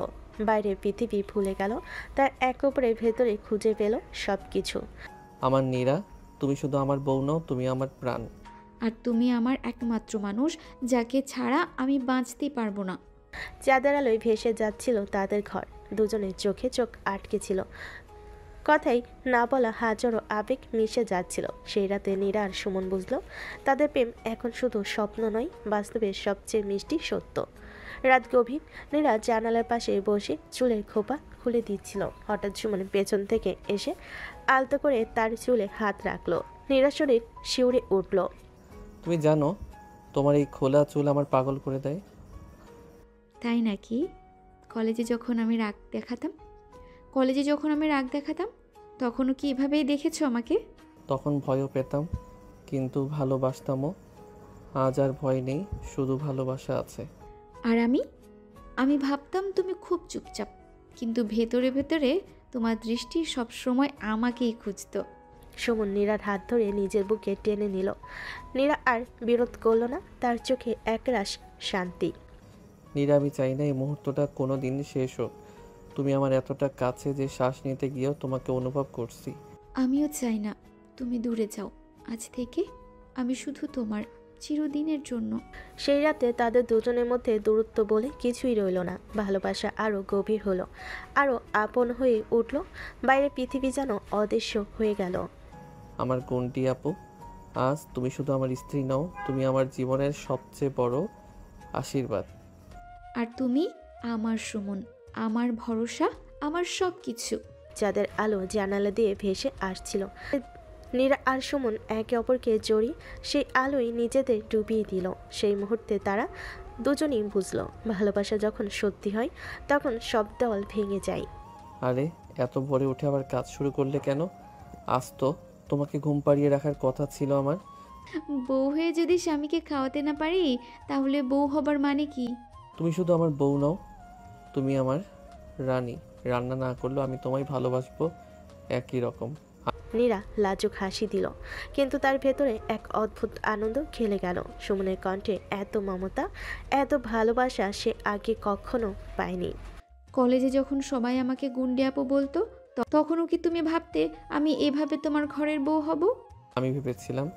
বাইরে পৃথিবী ভুলে গেল। তার এক অপরের ভেতরে খুঁজে পেল সব কিছু।
আমার নীরা, তুমি শুধু আমার বউ নও, তুমি আমার প্রাণ।
আর তুমি আমার একমাত্র মানুষ, যাকে ছাড়া আমি বাঁচতেই পারবো না।
চাঁদের আলোয় ভেসে যাচ্ছিল তাদের ঘর। দুজনের চোখে চোখ আটকে ছিল। কথাই না বলা হাজারো আবেগ মিশে যাচ্ছিল। সেই রাতে নীরা আর সুমন বুঝল, তাদের প্রেম এখন শুধু স্বপ্ন নয়, বাস্তবের সবচেয়ে মিষ্টি সত্য। রাত গভীর। নীরা জানালার পাশে বসে চুলের খোপা খুলে দিচ্ছিল। হঠাৎ সুমন পেছন থেকে এসে আলতো করে তার চুলে হাত রাখলো। নীরা শরীর শিউরে উঠল।
তুমি জানো, তোমার এই খোলা চুল আমার পাগল করে দেয়।
তাই নাকি? কলেজে যখন আমি রাগ দেখাতাম তখনও কি এভাবেই দেখেছো আমাকে?
তখন ভয়ও পেতাম, কিন্তু ভালোবাসতামও। আজ আর ভয় নেই, শুধু ভালোবাসা আছে।
আর আমি ভাবতাম তুমি খুব চুপচাপ, কিন্তু ভেতরে ভেতরে তোমার দৃষ্টি সব সময় আমাকেই খুঁজতো।
সুমন নীরার হাত ধরে নিজের বুকে টেনে নিল। নীরা আর বিরোধ করল না, তার চোখে একরাশ শান্তি।
নীরা, আমি চাই না এই মুহূর্তটা কোনো দিন শেষ হোক। তুমি আমার এতটা কাছে যে শ্বাস নিতে গিয়েও তোমাকে অনুভব করছি।
আমিও চাই না তুমি দূরে যাও। আজ থেকে আমি শুধু তোমার, চিরদিনের জন্য।
সেই রাতে তাদের দুজনের মধ্যে দূরত্ব বলে কিছুই রইল না। ভালোবাসা আরও গভীর হলো, আরও আপন হয়ে উঠল। বাইরে পৃথিবী যেন অদৃশ্য হয়ে গেল।
আমার গুণটি আপু, আজ তুমি শুধু আমার স্ত্রী নও, তুমি আমার জীবনের সবচেয়ে বড় আশীর্বাদ।
আর তুমি আমার সুমন, আমার ভরসা, আমার সব কিছু।
যাদের আলো জানালা দিয়ে ভেসে আসছিল। নীরা আর সুমন একে অপরকে জড়িয়ে সেই আলোয় নিজেদের ডুবিয়ে দিল। সেই মুহূর্তে তারা দুজনেই বুঝলো, ভালোবাসা যখন সত্যি হয় তখন সব দেওয়াল ভেঙে যায়।
আরে, এত ভোরে উঠে আবার কাজ শুরু করলে কেন? আজ তো তোমাকে ঘুম পাড়িয়ে রাখার কথা ছিল আমার।
বউ হয়ে যদি স্বামীকে খাওয়াতে না পারি, তাহলে বউ হবার মানে কি?
তুমি শুধু আমার বউ নও, তুমি আমার রানী। রান্না না করলেও আমি তোমায় ভালোবাসবো একই রকম।
নীরা লাজুক হাসি দিল, কিন্তু তার ভেতরে এক অদ্ভুত আনন্দ খেলে গেল। সুমনের কণ্ঠে এত মমতা, এত ভালোবাসা সে আগে কখনো পায়নি।
কলেজে যখন সবাই আমাকে গুন্ডে আপু বলতো, তখনও কি তুমি ভাবতে আমি এভাবে তোমার ঘরের বউ হব?
আমি ভেবেছিলাম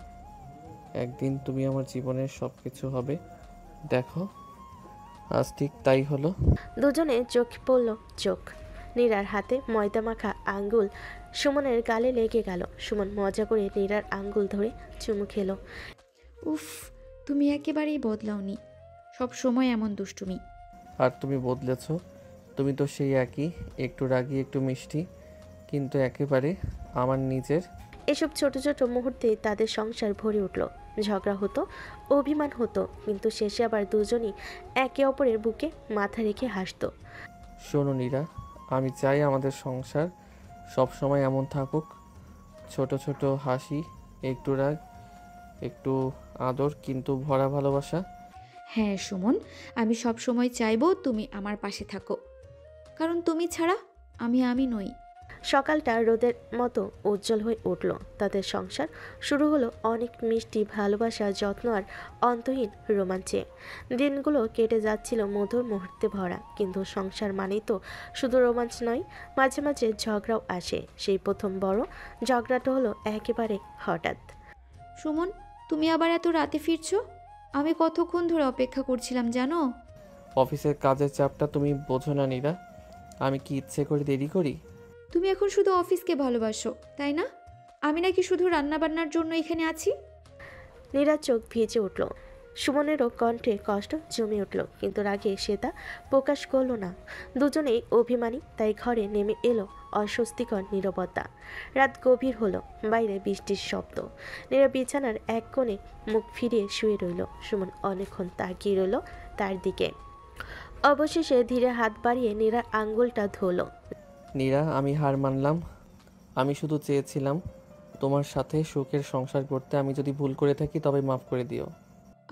একদিন তুমি আমার জীবনের সব কিছু হবে। দেখো, আজ ঠিক তাই হলো।
দুজনে চোখ পড়ল চোখ। নীরার হাতে ময়দা মাখা আঙ্গুল সুমনের গালে লেগে গেল। সুমন মজা করে নীরার আঙ্গুল ধরে চুমু খেলো।
উফ, তুমি একেবারেই বদলাওনি, সব সময় এমন দুষ্টুমি।
আর তুমি বদলেছ, তুমি তো সেই একই, একটু রাগী, একটু মিষ্টি, কিন্তু একেবারে আমার নিজের।
এসব ছোট ছোট মুহূর্তে তাদের সংসার ভরে উঠল। ঝগড়া হতো, অভিমান হতো, কিন্তু শেষে আবার দুজনই একে অপরের বুকে মাথা রেখে হাসতো।
শোনো নীরা, আমি চাই আমাদের সংসার সব সময় এমন থাকুক। ছোট ছোট হাসি, একটু রাগ, একটু আদর, কিন্তু ভরা ভালোবাসা।
হ্যাঁ সুমন, আমি সব সময় চাইবো তুমি আমার পাশে থাকো, কারণ তুমি ছাড়া আমি নই।
সকালটা রোদের মতো উজ্জ্বল হয়ে উঠল। তাদের সংসার শুরু হলো অনেক মিষ্টি ভালোবাসা, যত্ন আর অন্তহীন রোমাঞ্চে। দিনগুলো কেটে যাচ্ছিল মধুর মুহূর্তে ভরা। কিন্তু সংসার মানেই তো শুধু রোমাঞ্চ নয়, মাঝে মাঝে ঝগড়াও আসে। সেই প্রথম বড় ঝগড়াটা হলো একেবারে হঠাৎ।
সুমন, তুমি আবার এত রাতে ফিরছো? আমি কতক্ষণ ধরে অপেক্ষা করছিলাম জানো?
অফিসের কাজের চাপটা তুমি বোঝো না নীরা, আমি কি ইচ্ছে করে দেরি করি?
তুমি এখন শুধু অফিসকে ভালোবাসো, তাই না? আমি নাকি শুধু রান্নাবান্নার জন্য এখানে আছি?
নীরার চোখ ভিজে উঠল। সুমনেরও কণ্ঠে কষ্ট জমে উঠল, কিন্তু রাগে সে তা প্রকাশ করল না। দুজনেই অভিমানী, তাই ঘরে নেমে এলো অস্বস্তিকর নীরবতা। রাত গভীর হলো, বাইরে বৃষ্টির শব্দ। নীরা বিছানার এক কোণে মুখ ফিরিয়ে শুয়ে রইল। সুমন অনেকক্ষণ তাকিয়ে রইল তার দিকে। অবশেষে ধীরে হাত বাড়িয়ে নীরার আঙ্গুলটা ধরল।
নীরা, আমি হার মানলাম। আমি শুধু চেয়েছিলাম তোমার সাথে সুখের সংসার করতে। আমি যদি ভুল করে থাকি তবে মাফ করে দিও।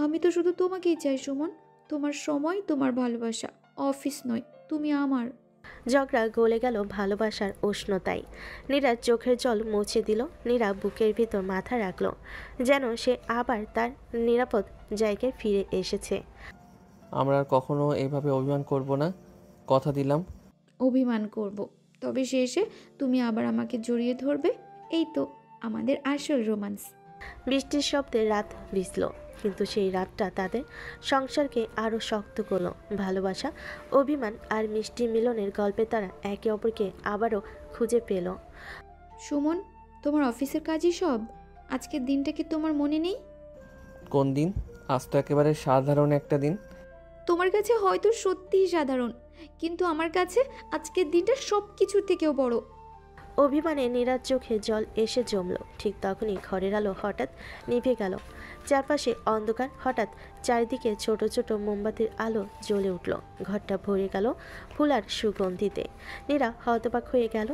আমি তো শুধু তোমাকেই চাই সুমন, তোমার সময়, তোমার ভালোবাসা, অফিস নয়, তুমি আমার।
ঝগড়া গলে গেল ভালোবাসার উষ্ণতায়। নীরা চোখের জল মুছে দিল। নীরা বুকের ভিতর মাথা রাখল, যেন সে আবার তার নিরাপদ জায়গায় ফিরে এসেছে।
আমরা আর কখনো এইভাবে অভিমান করব না, কথা দিলাম।
অভিমান করব, তবে শেষে তুমি আবার আমাকে জড়িয়ে ধরবে। এই তো আমাদের আসল রোমান্স।
বৃষ্টির শব্দে রাত ভিজল, কিন্তু সেই রাতটা তাদের সংসারকে আরও শক্ত করলো। ভালোবাসা, অভিমান আর মিষ্টি মিলনের গল্পে তারা একে অপরকে আবারও খুঁজে পেল।
সুমন, তোমার অফিসের কাজই সব? আজকের দিনটা কি তোমার মনে নেই?
কোন দিন? আজ তো একেবারে সাধারণ একটা দিন।
তোমার কাছে হয়তো সত্যিই সাধারণ, কিন্তু আমার কাছে আজকের দিনটা সব কিছুর থেকেও বড়।
অভিমানে নীরার চোখে জল এসে জমল। ঠিক তখনই ঘরের আলো হঠাৎ নিভে গেল। চারপাশে অন্ধকার। হঠাৎ চারিদিকে ছোট ছোট মোমবাতির আলো জ্বলে উঠল। ঘরটা ভরে গেল ফুল আর সুগন্ধিতে। নীরা হতবাক হয়ে গেল।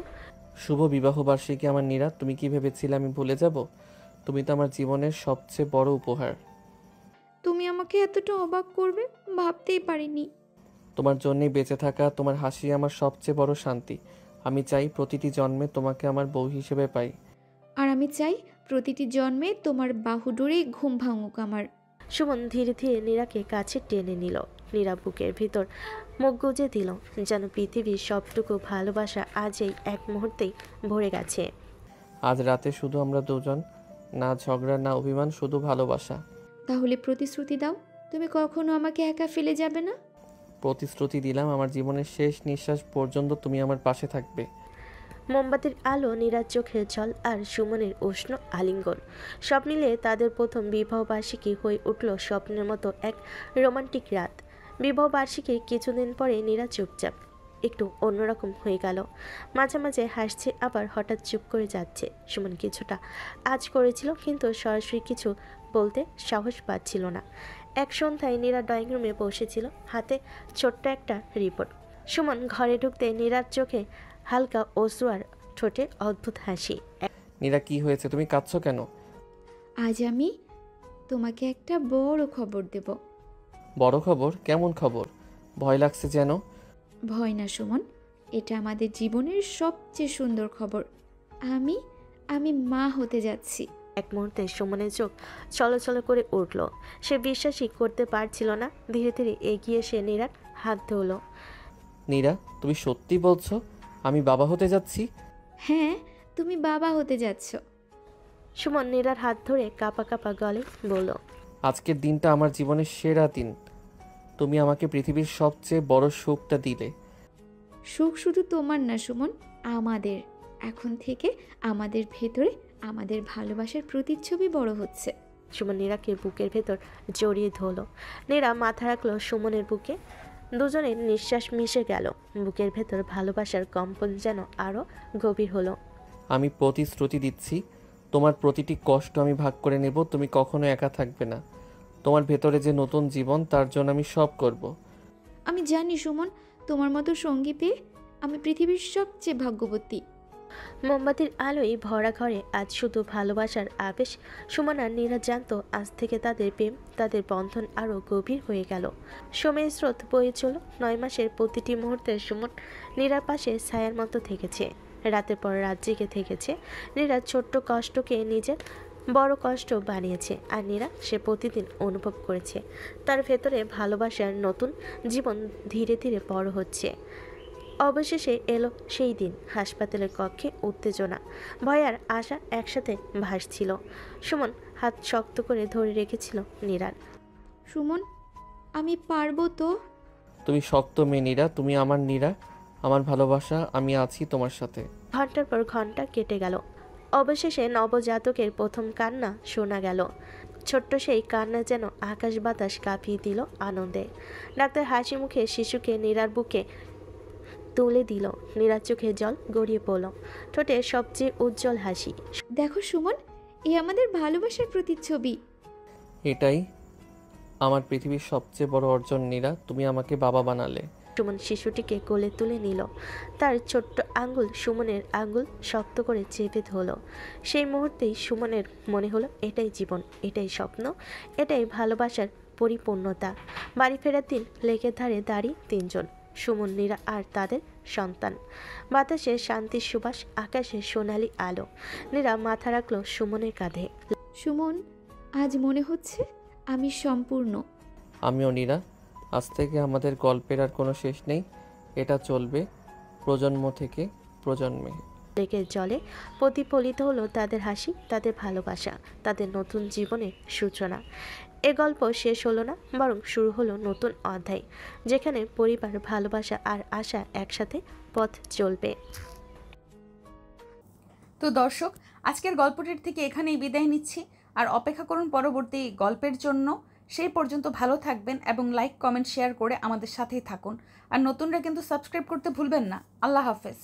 শুভ বিবাহ বার্ষিকী আমার নীরা। তুমি কি ভেবেছিলে আমি ভুলে যাব? তুমি তো আমার জীবনের সবচেয়ে বড় উপহার।
তুমি আমাকে এতটা অবাক করবে ভাবতেই পারিনি।
তোমার জন্যই বেঁচে থাকা, তোমার হাসি আমার সবচেয়ে বড় শান্তি। আমি চাই প্রতিটি জন্মে তোমাকে আমার বউ হিসেবে পাই।
আর আমি চাই প্রতিটি জন্মে তোমার বাহুডোরে ঘুম ভাঙুক আমার।
সুমন ধীরে ধীরে নীরাকে কাছে টেনে নিল। নীরা বুকের ভিতর মুখ গুজে দিল, যেন পৃথিবীর সবটুকু ভালোবাসা আজই এক মুহূর্তেই ভরে গেছে।
আজ রাতে শুধু আমরা দুজন, না ঝগড়া না অভিমান, শুধু ভালোবাসা।
তাহলে প্রতিশ্রুতি দাও, তুমি কখনো আমাকে একা ফেলে যাবে না।
প্রতিশ্রুতি দিলাম, আমার জীবনের শেষ নিঃশ্বাস পর্যন্ত তুমি আমার পাশে থাকবে।
মোমবাতির আলো, নীরার চোখের জল আর সুমনের উষ্ণ আলিঙ্গন, সব মিলিয়ে তাদের প্রথম বিবাহবার্ষিকী হয়ে উঠল স্বপ্নের মতো এক রোমান্টিক রাত। বিবাহবার্ষিকীর কিছুদিন পরে নীরা চুপচাপ, একটু অন্যরকম হয়ে গেল। মাঝে মাঝে হাসছে, আবার হঠাৎ চুপ করে যাচ্ছে। সুমন কিছুটা আজ করেছিল, কিন্তু সরাসরি কিছু বলতে সাহস পাচ্ছিল না। এক সন্ধ্যায় নীরা ড্রয়িং রুমে বসেছিল, হাতে ছোট্ট একটা রিপোর্ট। সুমন ঘরে ঢুকতে নীরার চোখে হালকা অশ্রু আর ঠোঁটে অদ্ভুত হাসি।
নীরা, কি হয়েছে? তুমি কাঁদছো কেন?
আজ আমি তোমাকে একটা বড় খবর দেব।
বড় খবর? কেমন খবর? ভয় লাগছে যেন।
ভয় না সুমন, এটা আমাদের জীবনের সবচেয়ে সুন্দর খবর। আমি আমি মা হতে যাচ্ছি।
এক মুহূর্তে সুমনের চোখ চলচল করে উঠল। সে বিশ্বাসই করতে পারছিল না। ধীরে ধীরে এগিয়ে এসে নীরার হাত ধরল।
নীরা, তুমি সত্যি বলছো আমি বাবা হতে যাচ্ছি?
হ্যাঁ, তুমি বাবা হতে যাচ্ছ।
সুমন নীরার হাত ধরে কাঁপা কাঁপা গলে বলল,
আজকের দিনটা আমার জীবনের সেরা দিন। তুমি আমাকে পৃথিবীর সবচেয়ে বড় সুখটা দিলে।
সুখ শুধু তোমার না সুমন, আমাদের। এখন থেকে আমাদের ভেতরে আমাদের ভালোবাসার প্রতিচ্ছবি বড় হচ্ছে।
সুমন নীরাকে বুকের ভেতর জড়িয়ে ধরল। নীরা মাথা রাখলো সুমনের বুকে। দুজনের নিঃশ্বাস মিশে গেল। বুকের ভেতর ভালোবাসার কম্পন যেন আরো গভীর হলো।
আমি প্রতিশ্রুতি দিচ্ছি, তোমার প্রতিটি কষ্ট আমি ভাগ করে নেব। তুমি কখনো একা থাকবে না। তোমার ভেতরে যে নতুন জীবন, তার জন্য আমি সব করব।
আমি জানি সুমন, তোমার মতো সঙ্গী পেয়ে আমি পৃথিবীর সবচেয়ে ভাগ্যবতী।
মোমবাতির আলোয় ভরা ঘরে আজ শুধু ভালোবাসার আবেশ। সুমন আর নীরা জানত আজ থেকে তাদের প্রেম, তাদের বন্ধন আরও গভীর হয়ে গেল। সময়ের স্রোত বয়ে চল। 9 মাসের প্রতিটি মুহূর্তে সুমন নীরার পাশে ছায়ার মতো থেকেছে। রাতের পর রাত জেগে থেকেছে। নীরা ছোট্ট কষ্টকে নিজের বড় কষ্ট বানিয়েছে, আর নীরা সে প্রতিদিন অনুভব করেছে তার ভেতরে ভালোবাসার নতুন জীবন ধীরে ধীরে বড় হচ্ছে। অবশেষে এলো সেই দিন। হাসপাতালের কক্ষে উত্তেজনা, ভয় আর আশা একসাথে ভাসছিল। সুমন হাত শক্ত করে ধরে রেখেছিল নীরার।
সুমন, আমি পারবো তো?
তুমি শক্ত মেয়ে নীরা, তুমি আমার নীরা, আমার ভালোবাসা, আমি আছি তোমার সাথে।
ঘন্টার পর ঘন্টা কেটে গেল। অবশেষে নবজাতকের প্রথম কান্না শোনা গেল। ছোট্ট সেই কান্না যেন আকাশ বাতাস কাঁপিয়ে দিল আনন্দে। ডাক্তার হাসি মুখে শিশুকে নীরার বুকে তুলে দিল। নীরার চোখে জল গড়িয়ে পড়ল, ঠোঁটে সবচেয়ে উজ্জ্বল হাসি।
দেখো সুমন, এ আমাদের ভালোবাসার প্রতিচ্ছবি।
এটাই আমার পৃথিবীর সবচেয়ে বড় অর্জন নীরা, তুমি আমাকে বাবা বানালে।
সুমন শিশুটিকে কোলে তুলে নিল। তার ছোট্ট আঙ্গুল সুমনের আঙ্গুল শক্ত করে চেপে ধরল। সেই মুহূর্তেই সুমনের মনে হলো এটাই জীবন, এটাই স্বপ্ন, এটাই ভালোবাসার পরিপূর্ণতা। বাড়ি ফেরার দিন লেকের ধারে দাঁড়িয়ে তিনজন, সুমন, নীরা আর তাদের সন্তান। বাতাসে শান্তির সুবাস, আকাশে সোনালি আলো। নীরা মাথা রাখলো সুমনের কাঁধে।
সুমন, আজ মনে হচ্ছে আমি সম্পূর্ণ।
আমিও নীরা, আজ থেকে আমাদের গল্পের আর কোনো শেষ নেই, এটা চলবে প্রজন্ম থেকে প্রজন্মে।
লেকের জলে প্রতিফলিত হলো তাদের হাসি, তাদের ভালোবাসা, তাদের নতুন জীবনের সূচনা। এ গল্প শেষ হলো না, বরং শুরু হলো নতুন অধ্যায়, যেখানে পরিবার, ভালোবাসা আর আশা একসাথে পথ চলবে।
তো দর্শক, আজকের গল্পটির থেকে এখানেই বিদায় নিচ্ছি। আর অপেক্ষা করুন পরবর্তী গল্পের জন্য। সেই পর্যন্ত ভালো থাকবেন এবং লাইক, কমেন্ট, শেয়ার করে আমাদের সাথেই থাকুন। আর নতুনরা কিন্তু সাবস্ক্রাইব করতে ভুলবেন না। আল্লাহ হাফেজ।